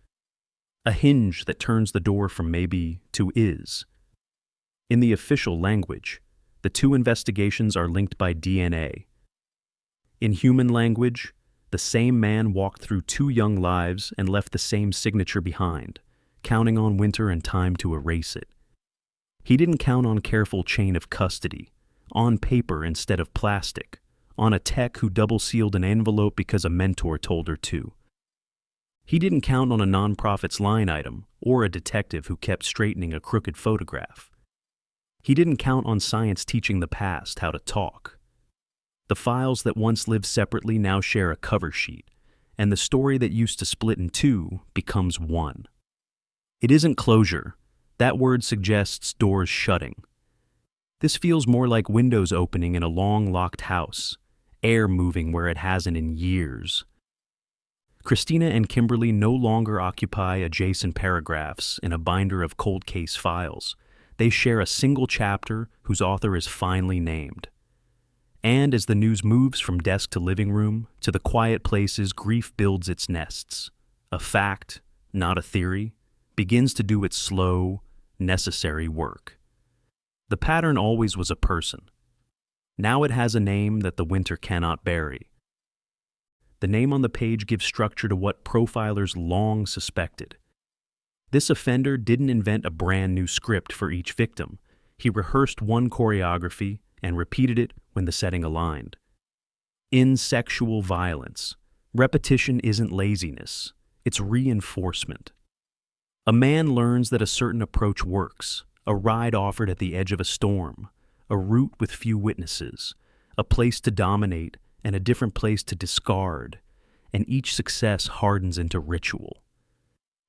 A hinge that turns the door from maybe to is. In the official language, the two investigations are linked by DNA. In human language, the same man walked through two young lives and left the same signature behind, counting on winter and time to erase it. He didn't count on careful chain of custody, on paper instead of plastic, on a tech who double-sealed an envelope because a mentor told her to. He didn't count on a nonprofit's line item or a detective who kept straightening a crooked photograph. He didn't count on science teaching the past how to talk. The files that once lived separately now share a cover sheet, and the story that used to split in two becomes one. It isn't closure. That word suggests doors shutting. This feels more like windows opening in a long locked house, air moving where it hasn't in years. Christina and Kimberly no longer occupy adjacent paragraphs in a binder of cold case files. They share a single chapter whose author is finally named. And as the news moves from desk to living room, to the quiet places grief builds its nests, a fact, not a theory, begins to do its slow, necessary work. The pattern always was a person. Now it has a name that the winter cannot bury. The name on the page gives structure to what profilers long suspected. This offender didn't invent a brand new script for each victim. He rehearsed one choreography and repeated it when the setting aligned. In sexual violence, repetition isn't laziness, it's reinforcement. A man learns that a certain approach works, a ride offered at the edge of a storm, a route with few witnesses, a place to dominate and a different place to discard, and each success hardens into ritual.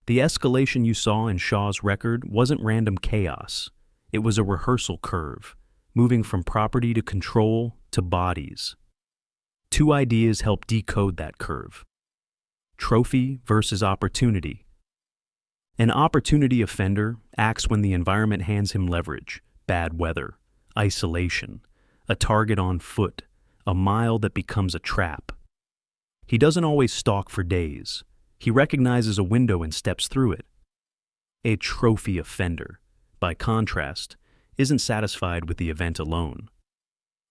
The escalation you saw in Shaw's record wasn't random chaos. It was a rehearsal curve, moving from property to control to bodies. Two ideas help decode that curve. Trophy versus opportunity. An opportunity offender acts when the environment hands him leverage, bad weather, isolation, a target on foot, a mile that becomes a trap. He doesn't always stalk for days. He recognizes a window and steps through it. A trophy offender, by contrast, isn't satisfied with the event alone.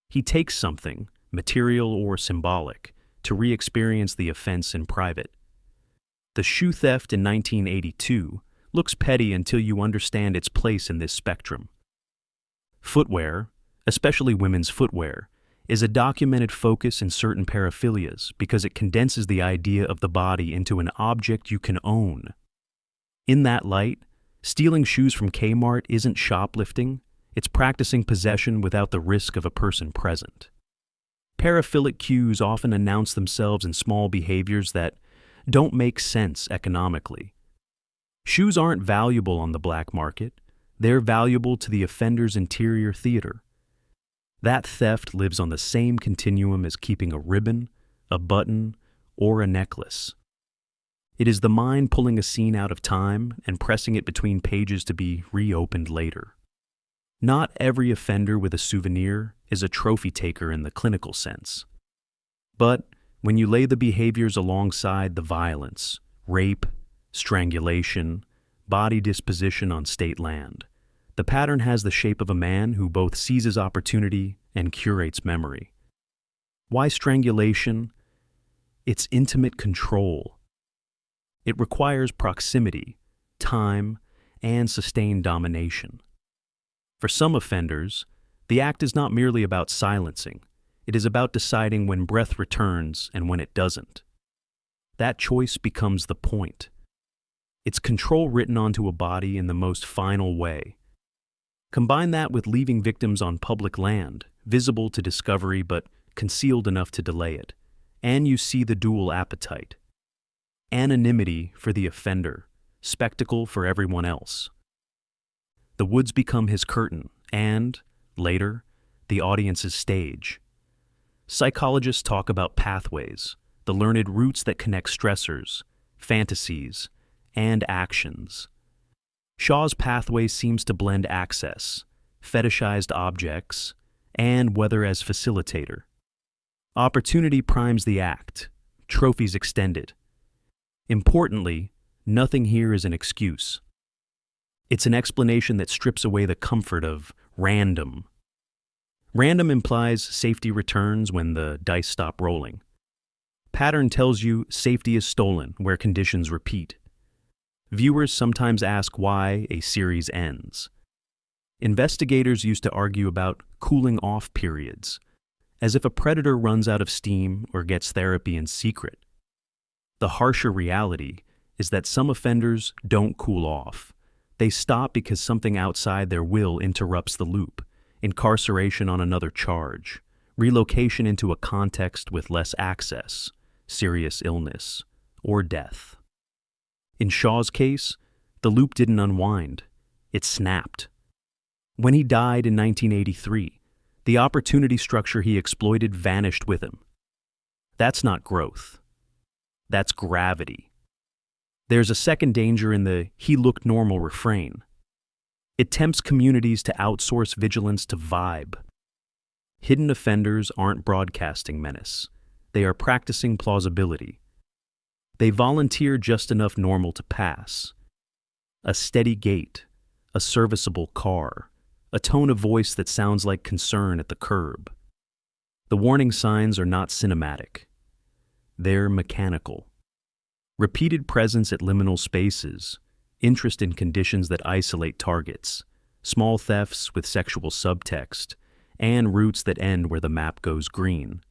He takes something, material or symbolic, to re-experience the offense in private. The shoe theft in 1982 looks petty until you understand its place in this spectrum. Footwear, especially women's footwear, is a documented focus in certain paraphilias because it condenses the idea of the body into an object you can own. In that light, stealing shoes from Kmart isn't shoplifting, it's practicing possession without the risk of a person present. Paraphilic cues often announce themselves in small behaviors that don't make sense economically. Shoes aren't valuable on the black market, they're valuable to the offender's interior theater. That theft lives on the same continuum as keeping a ribbon, a button, or a necklace. It is the mind pulling a scene out of time and pressing it between pages to be reopened later. Not every offender with a souvenir is a trophy taker in the clinical sense. But when you lay the behaviors alongside the violence, rape, strangulation, body disposition on state land, the pattern has the shape of a man who both seizes opportunity and curates memory. Why strangulation? It's intimate control. It requires proximity, time, and sustained domination. For some offenders, the act is not merely about silencing, it is about deciding when breath returns and when it doesn't. that choice becomes the point. It's control written onto a body in the most final way. Combine that with leaving victims on public land, visible to discovery but concealed enough to delay it, and you see the dual appetite. Anonymity for the offender, spectacle for everyone else. The woods become his curtain, and, later, the audience's stage. Psychologists talk about pathways, the learned routes that connect stressors, fantasies, and actions. Shaw's pathway seems to blend access, fetishized objects, and weather as facilitator. Opportunity primes the act, trophies extended. Importantly, nothing here is an excuse. It's an explanation that strips away the comfort of random. Random implies safety returns when the dice stop rolling. Pattern tells you safety is stolen where conditions repeat. Viewers sometimes ask why a series ends. Investigators used to argue about cooling off periods, as if a predator runs out of steam or gets therapy in secret. The harsher reality is that some offenders don't cool off. They stop because something outside their will interrupts the loop. Incarceration on another charge, relocation into a context with less access, serious illness, or death. In Shaw's case, the loop didn't unwind. It snapped. When he died in 1983, the opportunity structure he exploited vanished with him. That's not growth. That's gravity. There's a second danger in the "he looked normal" refrain. It tempts communities to outsource vigilance to vibe. Hidden offenders aren't broadcasting menace. They are practicing plausibility. They volunteer just enough normal to pass. A steady gait, a serviceable car, a tone of voice that sounds like concern at the curb. The warning signs are not cinematic. They're mechanical. Repeated presence at liminal spaces, interest in conditions that isolate targets, small thefts with sexual subtext, and routes that end where the map goes green.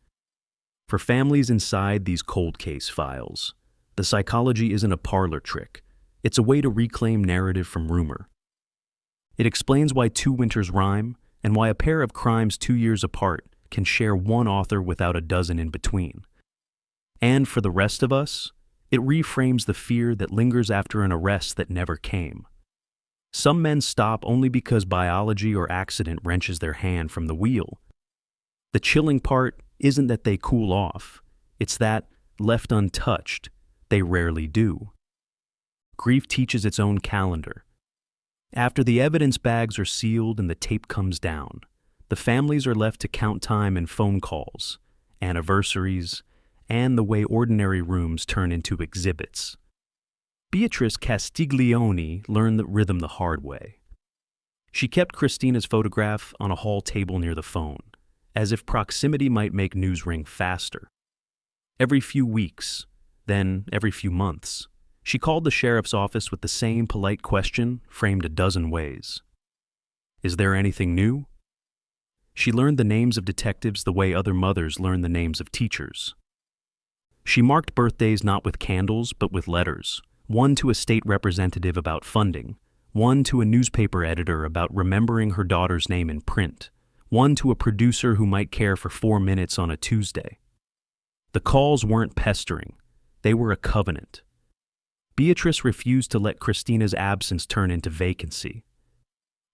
For families inside these cold case files, the psychology isn't a parlor trick. It's a way to reclaim narrative from rumor. It explains why two winters rhyme and why a pair of crimes 2 years apart can share one author without a dozen in between. And for the rest of us, it reframes the fear that lingers after an arrest that never came. Some men stop only because biology or accident wrenches their hand from the wheel. The chilling part isn't that they cool off. It's that, left untouched, they rarely do. Grief teaches its own calendar. After the evidence bags are sealed and the tape comes down, the families are left to count time and phone calls, anniversaries, and the way ordinary rooms turn into exhibits. Beatrice Castiglioni learned the rhythm the hard way. She kept Christina's photograph on a hall table near the phone, as if proximity might make news ring faster. Every few weeks, then every few months, she called the sheriff's office with the same polite question framed a dozen ways. Is there anything new? She learned the names of detectives the way other mothers learn the names of teachers. She marked birthdays not with candles but with letters, one to a state representative about funding, one to a newspaper editor about remembering her daughter's name in print, one to a producer who might care for 4 minutes on a Tuesday. The calls weren't pestering. They were a covenant. Beatrice refused to let Christina's absence turn into vacancy.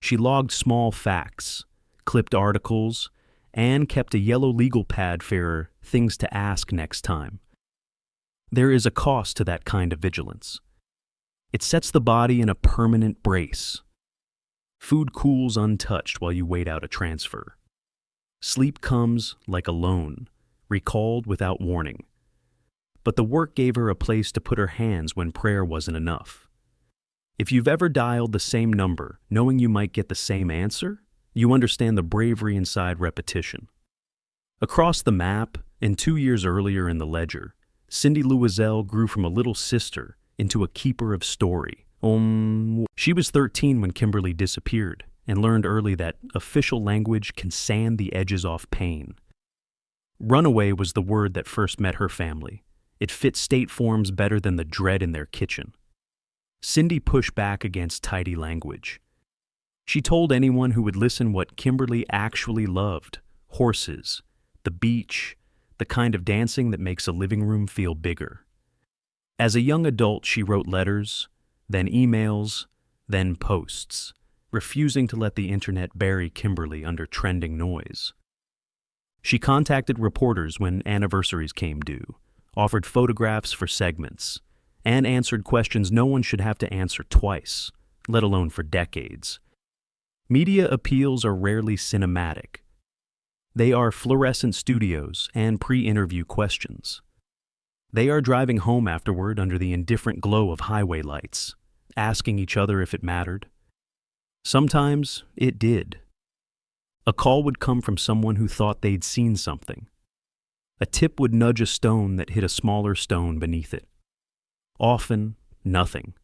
She logged small facts, clipped articles, and kept a yellow legal pad for things to ask next time. There is a cost to that kind of vigilance. It sets the body in a permanent brace. Food cools untouched while you wait out a transfer. Sleep comes like a loan, recalled without warning. But the work gave her a place to put her hands when prayer wasn't enough. If you've ever dialed the same number, knowing you might get the same answer, you understand the bravery inside repetition. Across the map, and 2 years earlier in the ledger, Cindy Louiselle grew from a little sister into a keeper of story. She was 13 when Kimberly disappeared and learned early that official language can sand the edges off pain. Runaway was the word that first met her family, It fit state forms better than the dread in their kitchen. Cindy pushed back against tidy language. She told anyone who would listen what Kimberly actually loved: horses, the beach, the kind of dancing that makes a living room feel bigger. As a young adult, she wrote letters, then emails, then posts, refusing to let the internet bury Kimberly under trending noise. She contacted reporters when anniversaries came due, offered photographs for segments, and answered questions no one should have to answer twice, let alone for decades. Media appeals are rarely cinematic. They are fluorescent studios and pre-interview questions. They are driving home afterward under the indifferent glow of highway lights, asking each other if it mattered. Sometimes it did. A call would come from someone who thought they'd seen something. A tip would nudge a stone that hit a smaller stone beneath it. Often, nothing.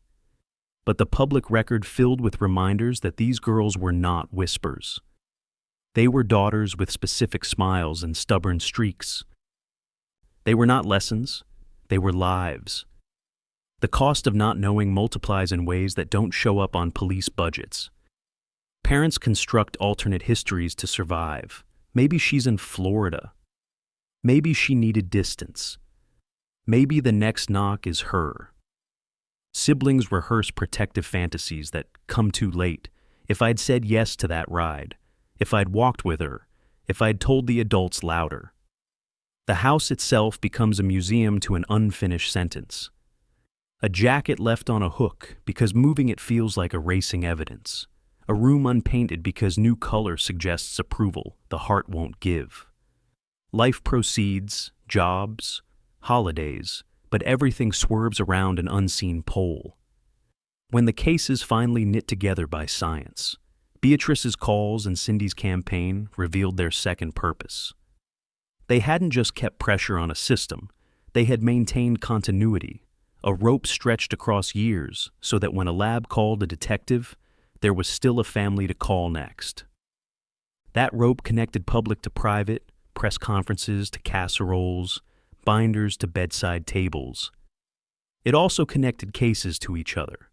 But the public record filled with reminders that these girls were not whispers. They were daughters with specific smiles and stubborn streaks. They were not lessons, they were lives. The cost of not knowing multiplies in ways that don't show up on police budgets. Parents construct alternate histories to survive. Maybe she's in Florida. Maybe she needed distance. Maybe the next knock is her. Siblings rehearse protective fantasies that come too late. If I'd said yes to that ride, if I'd walked with her, if I'd told the adults louder. The house itself becomes a museum to an unfinished sentence. A jacket left on a hook because moving it feels like erasing evidence. A room unpainted because new color suggests approval the heart won't give. Life proceeds, jobs, holidays, but everything swerves around an unseen pole. When the cases finally knit together by science, Beatrice's calls and Cindy's campaign revealed their second purpose. They hadn't just kept pressure on a system, they had maintained continuity, a rope stretched across years so that when a lab called a detective, there was still a family to call next. That rope connected public to private, press conferences to casseroles, binders to bedside tables. It also connected cases to each other.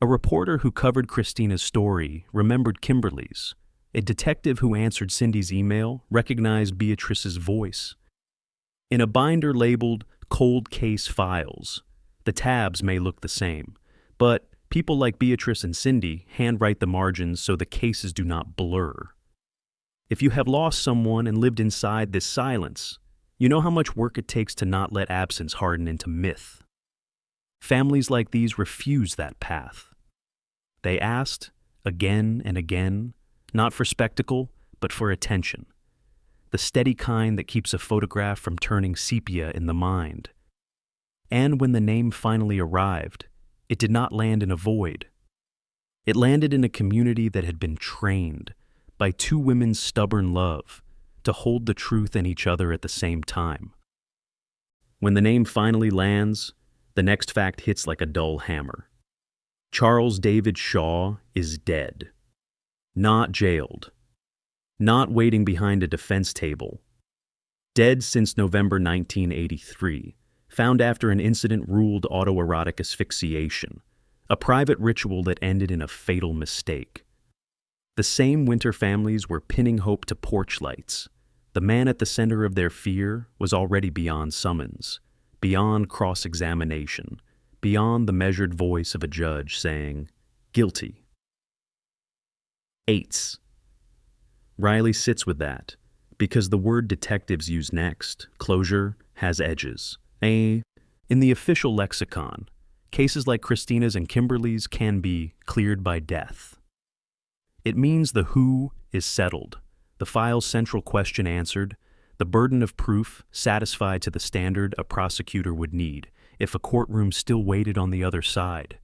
A reporter who covered Christina's story remembered Kimberly's. A detective who answered Cindy's email recognized Beatrice's voice. In a binder labeled Cold Case Files, the tabs may look the same, but people like Beatrice and Cindy handwrite the margins so the cases do not blur. If you have lost someone and lived inside this silence, you know how much work it takes to not let absence harden into myth. Families like these refuse that path. They asked, again and again, not for spectacle, but for attention. The steady kind that keeps a photograph from turning sepia in the mind. And when the name finally arrived, it did not land in a void. It landed in a community that had been trained by two women's stubborn love to hold the truth in each other at the same time. When the name finally lands, the next fact hits like a dull hammer. Charles David Shaw is dead. Not jailed. Not waiting behind a defense table. Dead since November 1983, found after an incident ruled autoerotic asphyxiation, a private ritual that ended in a fatal mistake. The same winter families were pinning hope to porch lights. The man at the center of their fear was already beyond summons, beyond cross-examination, beyond the measured voice of a judge saying, "Guilty." Eights. Riley sits with that, because the word detectives use next, closure, has edges. In the official lexicon, cases like Christina's and Kimberly's can be cleared by death. It means the who is settled, the file's central question answered, the burden of proof satisfied to the standard a prosecutor would need if a courtroom still waited on the other side.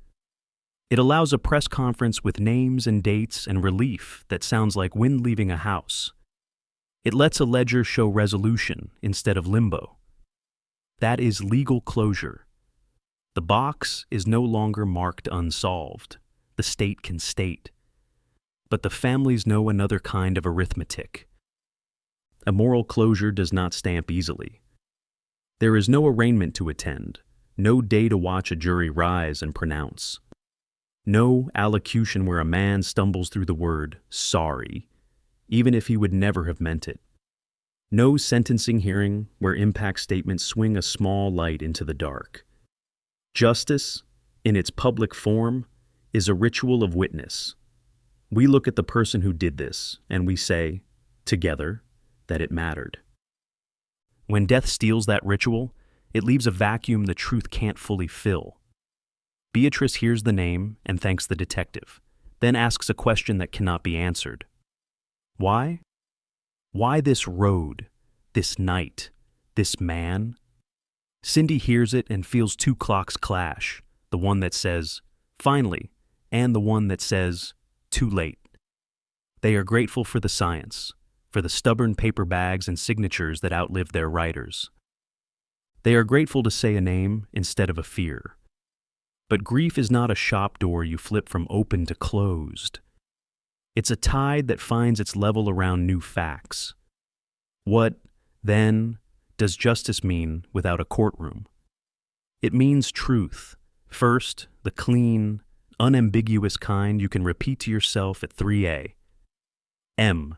It allows a press conference with names and dates and relief that sounds like wind leaving a house. It lets a ledger show resolution instead of limbo. That is legal closure. The box is no longer marked unsolved. The state can state. But the families know another kind of arithmetic. A moral closure does not stamp easily. There is no arraignment to attend, no day to watch a jury rise and pronounce. No allocution where a man stumbles through the word sorry, even if he would never have meant it. No sentencing hearing where impact statements swing a small light into the dark. Justice, in its public form, is a ritual of witness. We look at the person who did this, and we say, together, that it mattered. When death steals that ritual, it leaves a vacuum the truth can't fully fill. Beatrice hears the name and thanks the detective, then asks a question that cannot be answered. Why? Why this road, this night, this man? Cindy hears it and feels two clocks clash, the one that says, finally, and the one that says, too late. They are grateful for the science, for the stubborn paper bags and signatures that outlived their writers. They are grateful to say a name instead of a fear. But grief is not a shop door you flip from open to closed. It's a tide that finds its level around new facts. What, then, does justice mean without a courtroom? It means truth. First, the clean, unambiguous kind you can repeat to yourself at 3 a.m.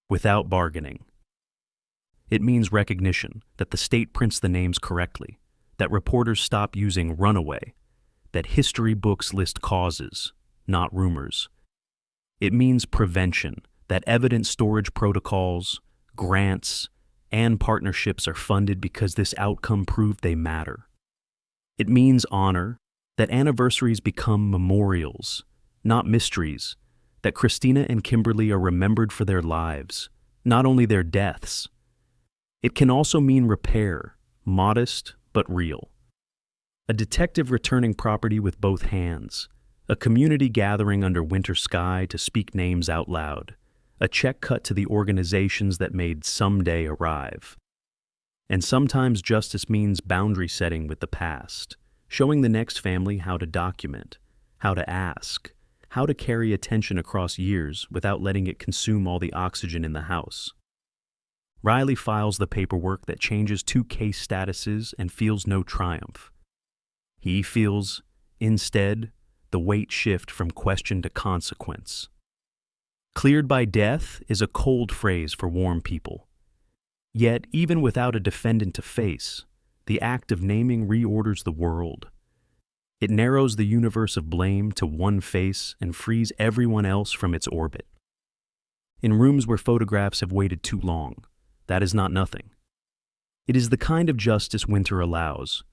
without bargaining. It means recognition, that the state prints the names correctly, that reporters stop using runaway, that history books list causes, not rumors. It means prevention, that evidence storage protocols, grants, and partnerships are funded because this outcome proved they matter. It means honor, that anniversaries become memorials, not mysteries, that Christina and Kimberly are remembered for their lives, not only their deaths. It can also mean repair, modest but real. A detective returning property with both hands, a community gathering under winter sky to speak names out loud, a check cut to the organizations that made someday arrive. And sometimes justice means boundary setting with the past, showing the next family how to document, how to ask, how to carry attention across years without letting it consume all the oxygen in the house. Riley files the paperwork that changes 2 case statuses and feels no triumph. He feels, instead, the weight shift from question to consequence. Cleared by death is a cold phrase for warm people. Yet, even without a defendant to face, the act of naming reorders the world. It narrows the universe of blame to one face and frees everyone else from its orbit. In rooms where photographs have waited too long, that is not nothing. It is the kind of justice winter allows.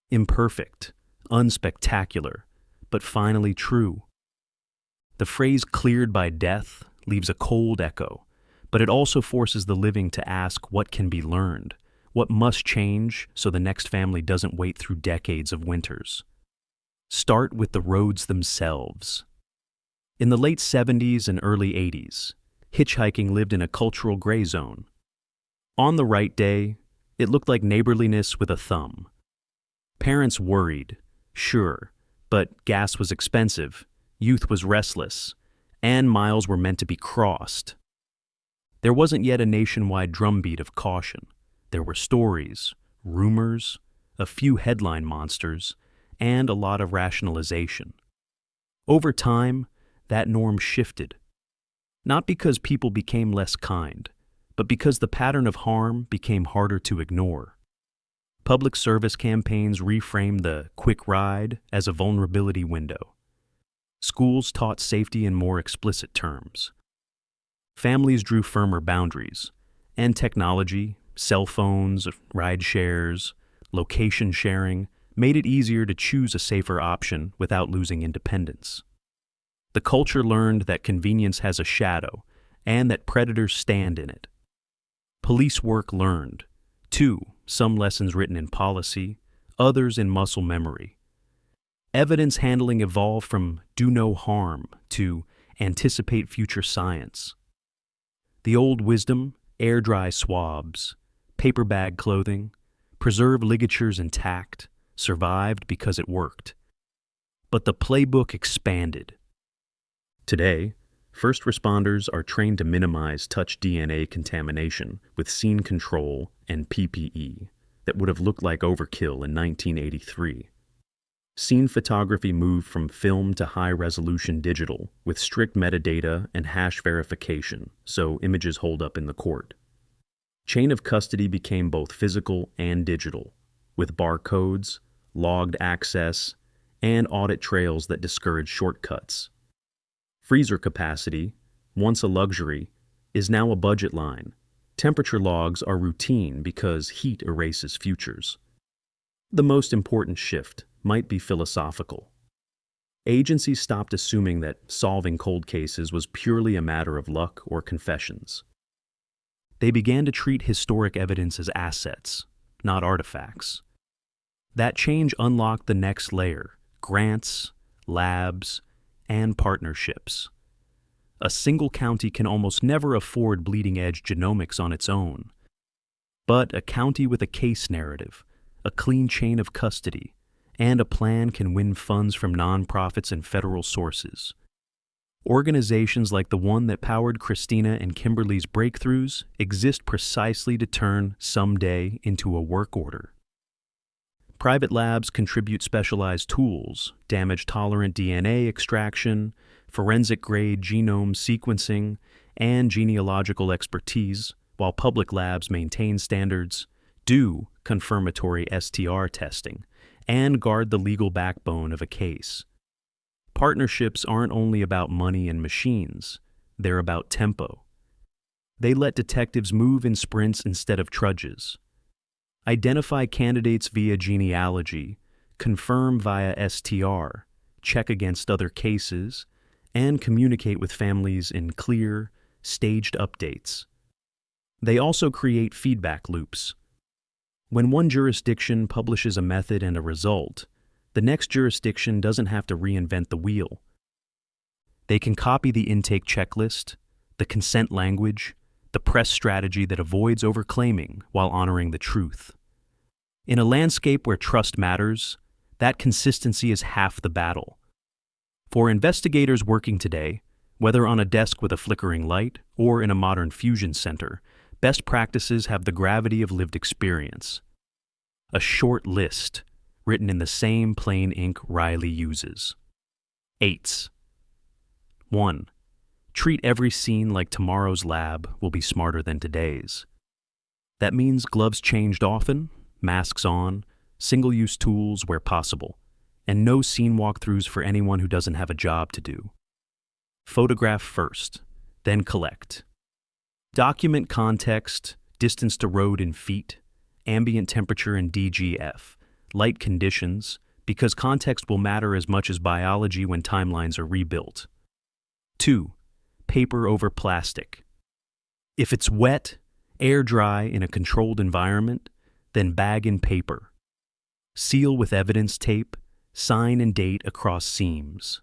Imperfect, unspectacular, but finally true. The phrase cleared by death leaves a cold echo, but it also forces the living to ask what can be learned, what must change so the next family doesn't wait through decades of winters. Start with the roads themselves. In the late 70s and early 80s, hitchhiking lived in a cultural gray zone. On the right day, it looked like neighborliness with a thumb. Parents worried, sure, but gas was expensive, youth was restless, and miles were meant to be crossed. There wasn't yet a nationwide drumbeat of caution. There were stories, rumors, a few headline monsters, and a lot of rationalization. Over time, that norm shifted. Not because people became less kind, but because the pattern of harm became harder to ignore. Public service campaigns reframed the quick ride as a vulnerability window. Schools taught safety in more explicit terms. Families drew firmer boundaries, and technology, cell phones, ride shares, location sharing, made it easier to choose a safer option without losing independence. The culture learned that convenience has a shadow and that predators stand in it. Police work learned, too, some lessons written in policy, others in muscle memory. Evidence handling evolved from do no harm to anticipate future science. The old wisdom, air dry swabs, paper bag clothing, preserve ligatures intact, survived because it worked. But the playbook expanded. Today, first responders are trained to minimize touch DNA contamination with scene control and PPE, that would have looked like overkill in 1983. Scene photography moved from film to high-resolution digital with strict metadata and hash verification, so images hold up in the court. Chain of custody became both physical and digital, with barcodes, logged access, and audit trails that discourage shortcuts. Freezer capacity, once a luxury, is now a budget line. Temperature logs are routine because heat erases futures. The most important shift might be philosophical. Agencies stopped assuming that solving cold cases was purely a matter of luck or confessions. They began to treat historic evidence as assets, not artifacts. That change unlocked the next layer: grants, labs, and partnerships. A single county can almost never afford bleeding-edge genomics on its own. But a county with a case narrative, a clean chain of custody, and a plan can win funds from nonprofits and federal sources. Organizations like the one that powered Christina and Kimberly's breakthroughs exist precisely to turn someday into a work order. Private labs contribute specialized tools, damage-tolerant DNA extraction, forensic-grade genome sequencing, and genealogical expertise, while public labs maintain standards, do confirmatory STR testing, and guard the legal backbone of a case. Partnerships aren't only about money and machines, they're about tempo. They let detectives move in sprints instead of trudges. Identify candidates via genealogy, confirm via STR, check against other cases, and communicate with families in clear, staged updates. They also create feedback loops. When one jurisdiction publishes a method and a result, the next jurisdiction doesn't have to reinvent the wheel. They can copy the intake checklist, the consent language, the press strategy that avoids overclaiming while honoring the truth. In a landscape where trust matters, that consistency is half the battle. For investigators working today, whether on a desk with a flickering light or in a modern fusion center, best practices have the gravity of lived experience. A short list, written in the same plain ink Riley uses. 8s. 1. Treat every scene like tomorrow's lab will be smarter than today's. That means gloves changed often, masks on, single-use tools where possible, and no scene walkthroughs for anyone who doesn't have a job to do. Photograph first, then collect. Document context, distance to road in feet, ambient temperature in DGF, light conditions, because context will matter as much as biology when timelines are rebuilt. 2. Paper over plastic. If it's wet, air dry in a controlled environment, then bag in paper. Seal with evidence tape, sign and date across seams.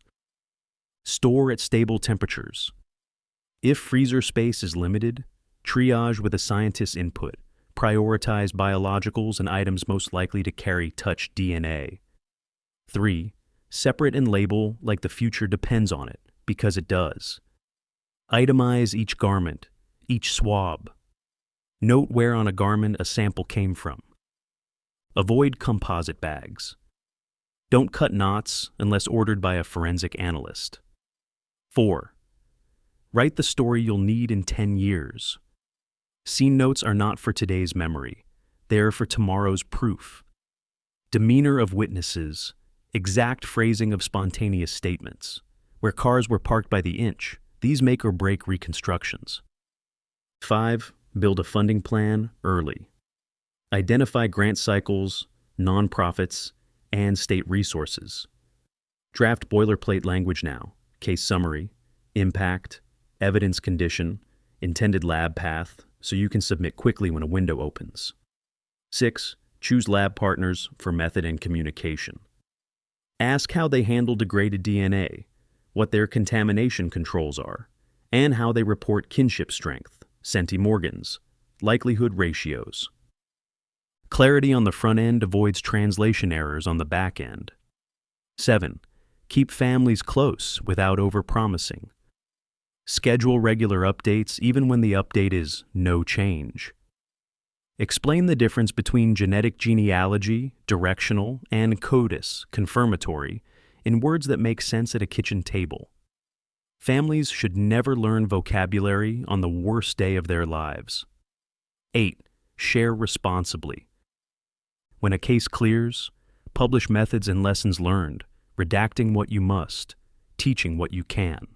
Store at stable temperatures. If freezer space is limited, triage with a scientist's input. Prioritize biologicals and items most likely to carry touch DNA. 3. Separate and label like the future depends on it, because it does. Itemize each garment, each swab. Note where on a garment a sample came from. Avoid composite bags. Don't cut knots unless ordered by a forensic analyst. 4. Write the story you'll need in 10 years. Scene notes are not for today's memory. They are for tomorrow's proof. Demeanor of witnesses, exact phrasing of spontaneous statements. Where cars were parked by the inch, these make or break reconstructions. 5. Build a funding plan early. Identify grant cycles, nonprofits, and state resources. Draft boilerplate language now: case summary, impact, evidence condition, intended lab path, so you can submit quickly when a window opens. 6. Choose lab partners for method and communication. Ask how they handle degraded DNA, what their contamination controls are, and how they report kinship strength, centimorgans, likelihood ratios. Clarity on the front end avoids translation errors on the back end. 7. Keep families close without overpromising. Schedule regular updates even when the update is no change. Explain the difference between genetic genealogy, directional, and CODIS, confirmatory, in words that make sense at a kitchen table. Families should never learn vocabulary on the worst day of their lives. 8. Share responsibly. When a case clears, publish methods and lessons learned, redacting what you must, teaching what you can.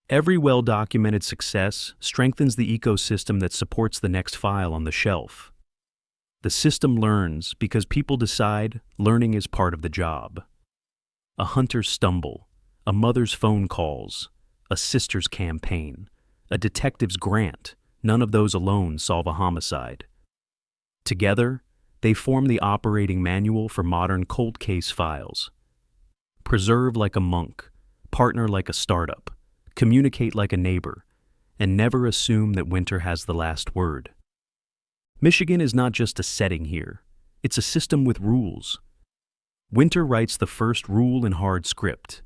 Every well-documented success strengthens the ecosystem that supports the next file on the shelf. The system learns because people decide learning is part of the job. A hunter's stumble, a mother's phone calls, a sister's campaign, a detective's grant, none of those alone solve a homicide. Together, they form the operating manual for modern cold case files. Preserve like a monk, partner like a startup, communicate like a neighbor, and never assume that winter has the last word. Michigan is not just a setting here, it's a system with rules. Winter writes the first rule in hard script.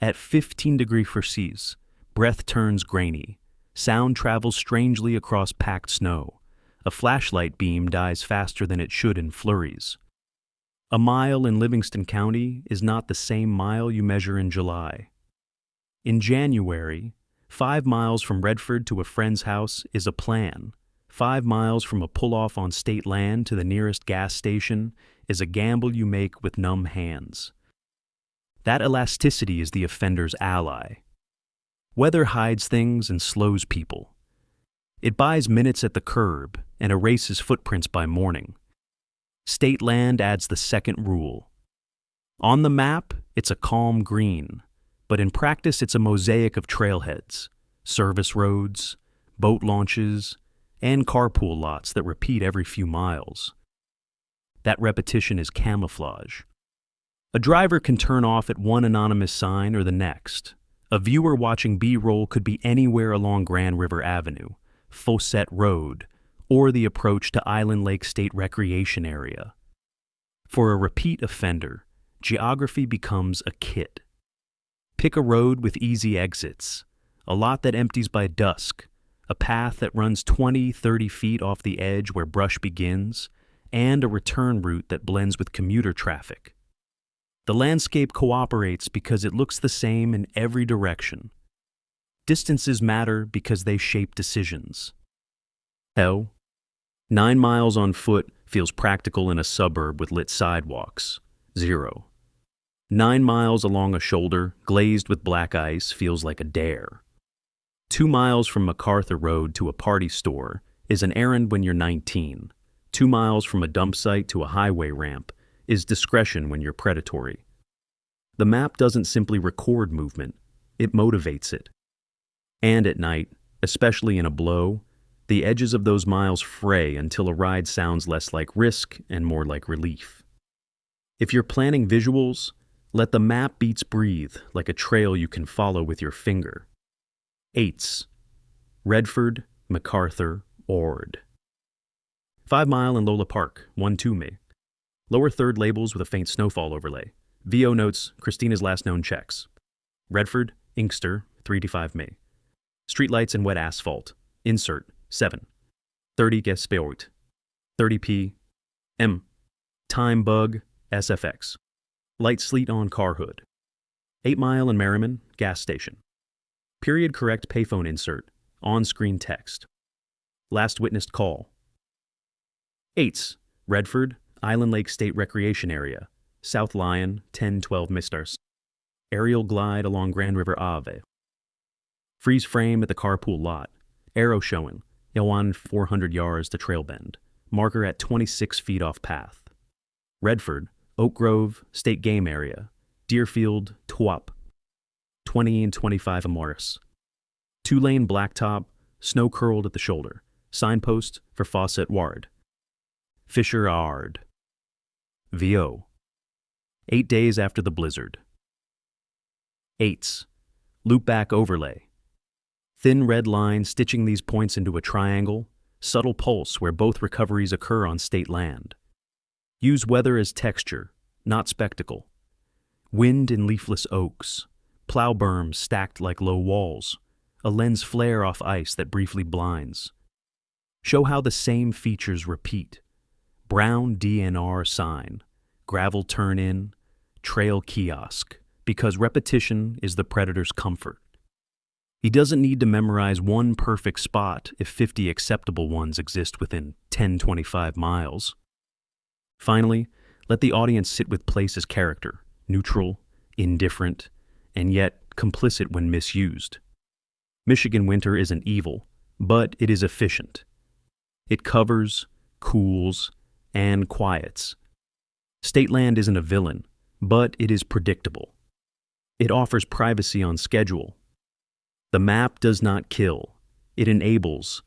At 15 degrees Celsius, breath turns grainy, sound travels strangely across packed snow, a flashlight beam dies faster than it should in flurries. A mile in Livingston County is not the same mile you measure in July. In January, 5 miles from Redford to a friend's house is a plan. 5 miles from a pull-off on state land to the nearest gas station is a gamble you make with numb hands. That elasticity is the offender's ally. Weather hides things and slows people. It buys minutes at the curb and erases footprints by morning. State land adds the second rule. On the map, it's a calm green, but in practice it's a mosaic of trailheads, service roads, boat launches, and carpool lots that repeat every few miles. That repetition is camouflage. A driver can turn off at one anonymous sign or the next. A viewer watching B-roll could be anywhere along Grand River Avenue, Faucette Road, or the approach to Island Lake State Recreation Area. For a repeat offender, geography becomes a kit. Pick a road with easy exits, a lot that empties by dusk, a path that runs 20-30 feet off the edge where brush begins, and a return route that blends with commuter traffic. The landscape cooperates because it looks the same in every direction. Distances matter because they shape decisions. 9 miles on foot feels practical in a suburb with lit sidewalks. 0. 9 miles along a shoulder, glazed with black ice, feels like a dare. 2 miles from MacArthur Road to a party store is an errand when you're 19. 2 miles from a dump site to a highway ramp is discretion when you're predatory. The map doesn't simply record movement, it motivates it. And at night, especially in a blow, the edges of those miles fray until a ride sounds less like risk and more like relief. If you're planning visuals, let the map beats breathe like a trail you can follow with your finger. 8s. Redford, MacArthur, Ord. 5 Mile and Lola Park, 1-2 May. Lower third labels with a faint snowfall overlay. VO notes Christina's last known checks. Redford, Inkster, 3-5 May. Streetlights and wet asphalt. Insert, 7. 30 Gespeort. 30p. M. Time bug, SFX. Light sleet on car hood. 8 Mile and Merriman, gas station. Period correct payphone insert, on-screen text. Last witnessed call. 8s. Redford, Island Lake State Recreation Area. South Lyon, 10-12 Mistars. Aerial glide along Grand River Ave. Freeze frame at the carpool lot. Arrow showing. Yawan 400 yards to trail bend. Marker at 26 feet off path. Redford, Oak Grove, State Game Area. Deerfield, Twop. 20 and 25 Morris. 2-lane blacktop, snow curled at the shoulder. Signpost for Faucette Ward. Fisher Ard. VO. 8 days after the blizzard. 8s. Loopback overlay. Thin red line stitching these points into a triangle, subtle pulse where both recoveries occur on state land. Use weather as texture, not spectacle. Wind in leafless oaks, plow berms stacked like low walls, a lens flare off ice that briefly blinds. Show how the same features repeat. Brown DNR sign, gravel turn-in, trail kiosk, because repetition is the predator's comfort. He doesn't need to memorize one perfect spot if 50 acceptable ones exist within 10-25 miles. Finally, let the audience sit with place as character, neutral, indifferent, and yet complicit when misused. Michigan winter isn't evil, but it is efficient. It covers, cools, and quiets. State land isn't a villain, but it is predictable. It offers privacy on schedule. The map does not kill, it enables.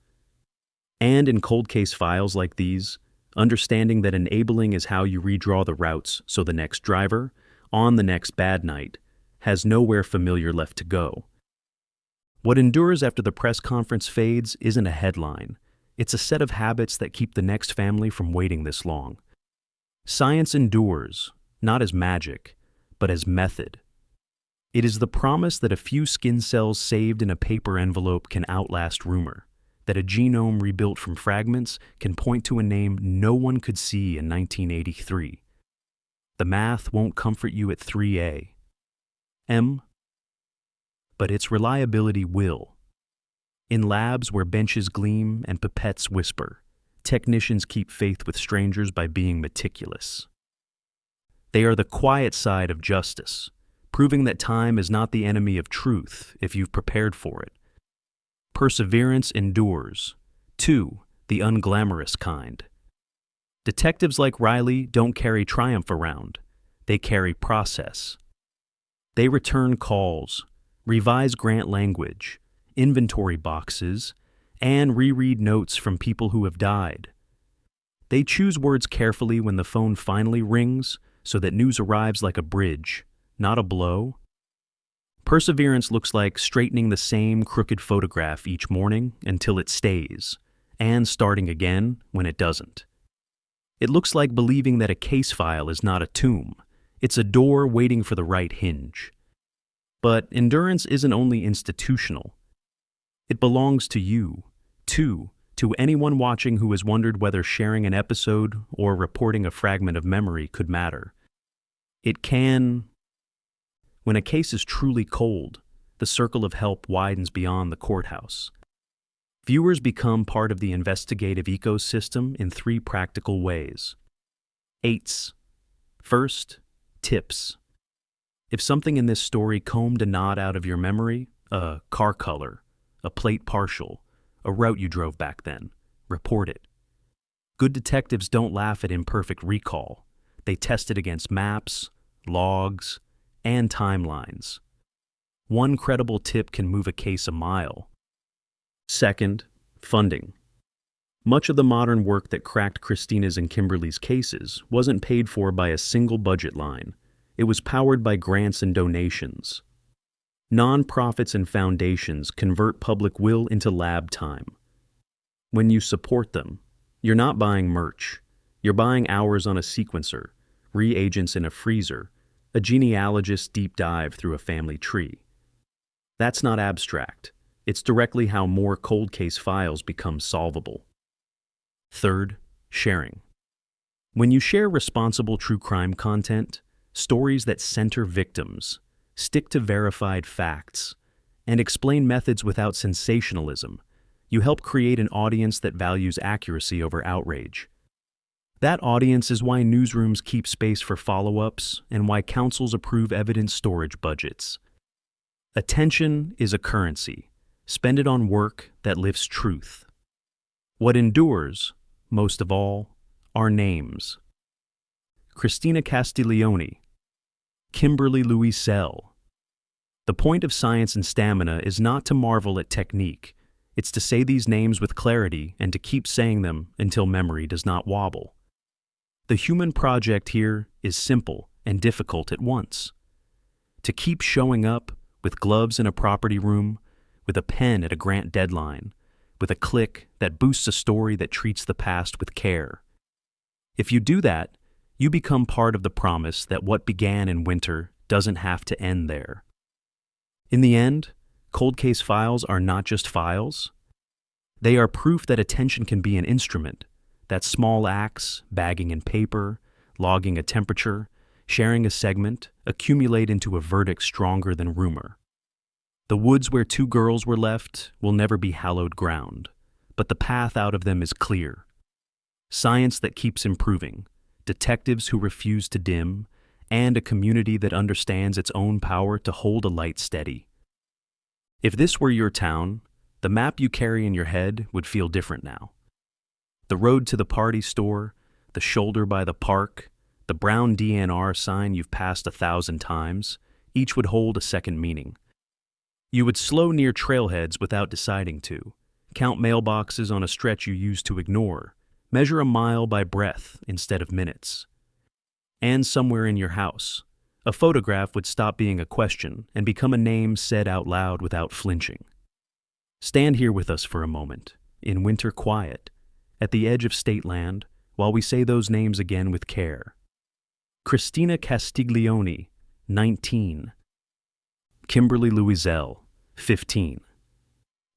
And in cold case files like these, understanding that enabling is how you redraw the routes so the next driver, on the next bad night, has nowhere familiar left to go. What endures after the press conference fades isn't a headline. It's a set of habits that keep the next family from waiting this long. Science endures, not as magic, but as method. It is the promise that a few skin cells saved in a paper envelope can outlast rumor, that a genome rebuilt from fragments can point to a name no one could see in 1983. The math won't comfort you at 3A. But its reliability will. In labs where benches gleam and pipettes whisper, technicians keep faith with strangers by being meticulous. They are the quiet side of justice, proving that time is not the enemy of truth if you've prepared for it. Perseverance endures, too, the unglamorous kind. Detectives like Riley don't carry triumph around, they carry process. They return calls, revise grant language, inventory boxes, and reread notes from people who have died. They choose words carefully when the phone finally rings so that news arrives like a bridge, not a blow. Perseverance looks like straightening the same crooked photograph each morning until it stays, and starting again when it doesn't. It looks like believing that a case file is not a tomb, it's a door waiting for the right hinge. But endurance isn't only institutional. It belongs to you, too, to anyone watching who has wondered whether sharing an episode or reporting a fragment of memory could matter. It can. When a case is truly cold, the circle of help widens beyond the courthouse. Viewers become part of the investigative ecosystem in 3 practical ways. 8s. First, tips. If something in this story combed a knot out of your memory, a car color, a plate partial, a route you drove back then, report it. Good detectives don't laugh at imperfect recall. They test it against maps, logs, and timelines. One credible tip can move a case a mile. Second, funding. Much of the modern work that cracked Christina's and Kimberly's cases wasn't paid for by a single budget line. It was powered by grants and donations. Nonprofits and foundations convert public will into lab time. When you support them, you're not buying merch. You're buying hours on a sequencer, reagents in a freezer, a genealogist's deep dive through a family tree. That's not abstract. It's directly how more cold case files become solvable. Third, sharing. When you share responsible true crime content, stories that center victims, stick to verified facts, and explain methods without sensationalism, you help create an audience that values accuracy over outrage. That audience is why newsrooms keep space for follow-ups and why councils approve evidence storage budgets. Attention is a currency. Spend it on work that lifts truth. What endures, most of all, are names. Christina Castiglioni, Kimberly Louiselle. The point of science and stamina is not to marvel at technique. It's to say these names with clarity and to keep saying them until memory does not wobble. The human project here is simple and difficult at once. To keep showing up with gloves in a property room, with a pen at a grant deadline, with a click that boosts a story that treats the past with care. If you do that, you become part of the promise that what began in winter doesn't have to end there. In the end, cold case files are not just files. They are proof that attention can be an instrument, that small acts, bagging in paper, logging a temperature, sharing a segment, accumulate into a verdict stronger than rumor. The woods where two girls were left will never be hallowed ground, but the path out of them is clear. Science that keeps improving, detectives who refuse to dim, and a community that understands its own power to hold a light steady. If this were your town, the map you carry in your head would feel different now. The road to the party store, the shoulder by the park, the brown DNR sign you've passed 1,000 times, each would hold a second meaning. You would slow near trailheads without deciding to, count mailboxes on a stretch you used to ignore, measure a mile by breath instead of minutes. And somewhere in your house, a photograph would stop being a question and become a name said out loud without flinching. Stand here with us for a moment, in winter quiet, at the edge of state land, while we say those names again with care. Christina Castiglioni, 19. Kimberly Louiselle, 15.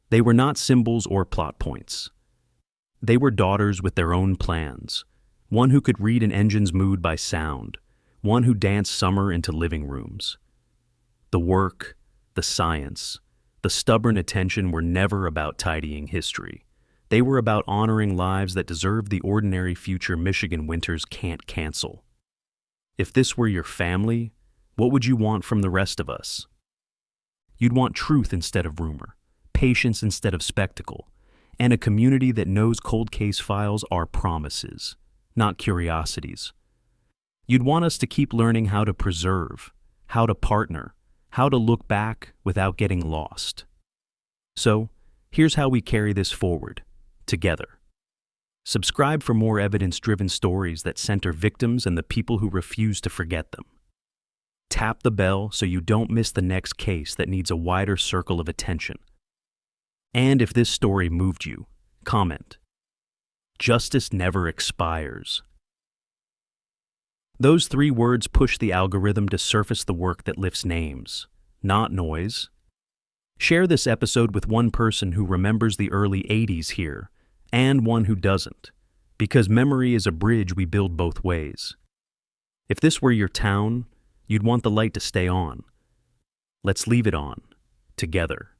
They were not symbols or plot points. They were daughters with their own plans, one who could read an engine's mood by sound, one who danced summer into living rooms. The work, the science, the stubborn attention were never about tidying history. They were about honoring lives that deserve the ordinary future Michigan winters can't cancel. If this were your family, what would you want from the rest of us? You'd want truth instead of rumor, patience instead of spectacle, and a community that knows cold case files are promises, not curiosities. You'd want us to keep learning how to preserve, how to partner, how to look back without getting lost. So, here's how we carry this forward, together. Subscribe for more evidence-driven stories that center victims and the people who refuse to forget them. Tap the bell so you don't miss the next case that needs a wider circle of attention. And if this story moved you, comment. Justice never expires. Those 3 words push the algorithm to surface the work that lifts names, not noise. Share this episode with one person who remembers the early 80s here, and one who doesn't, because memory is a bridge we build both ways. If this were your town, you'd want the light to stay on. Let's leave it on, together.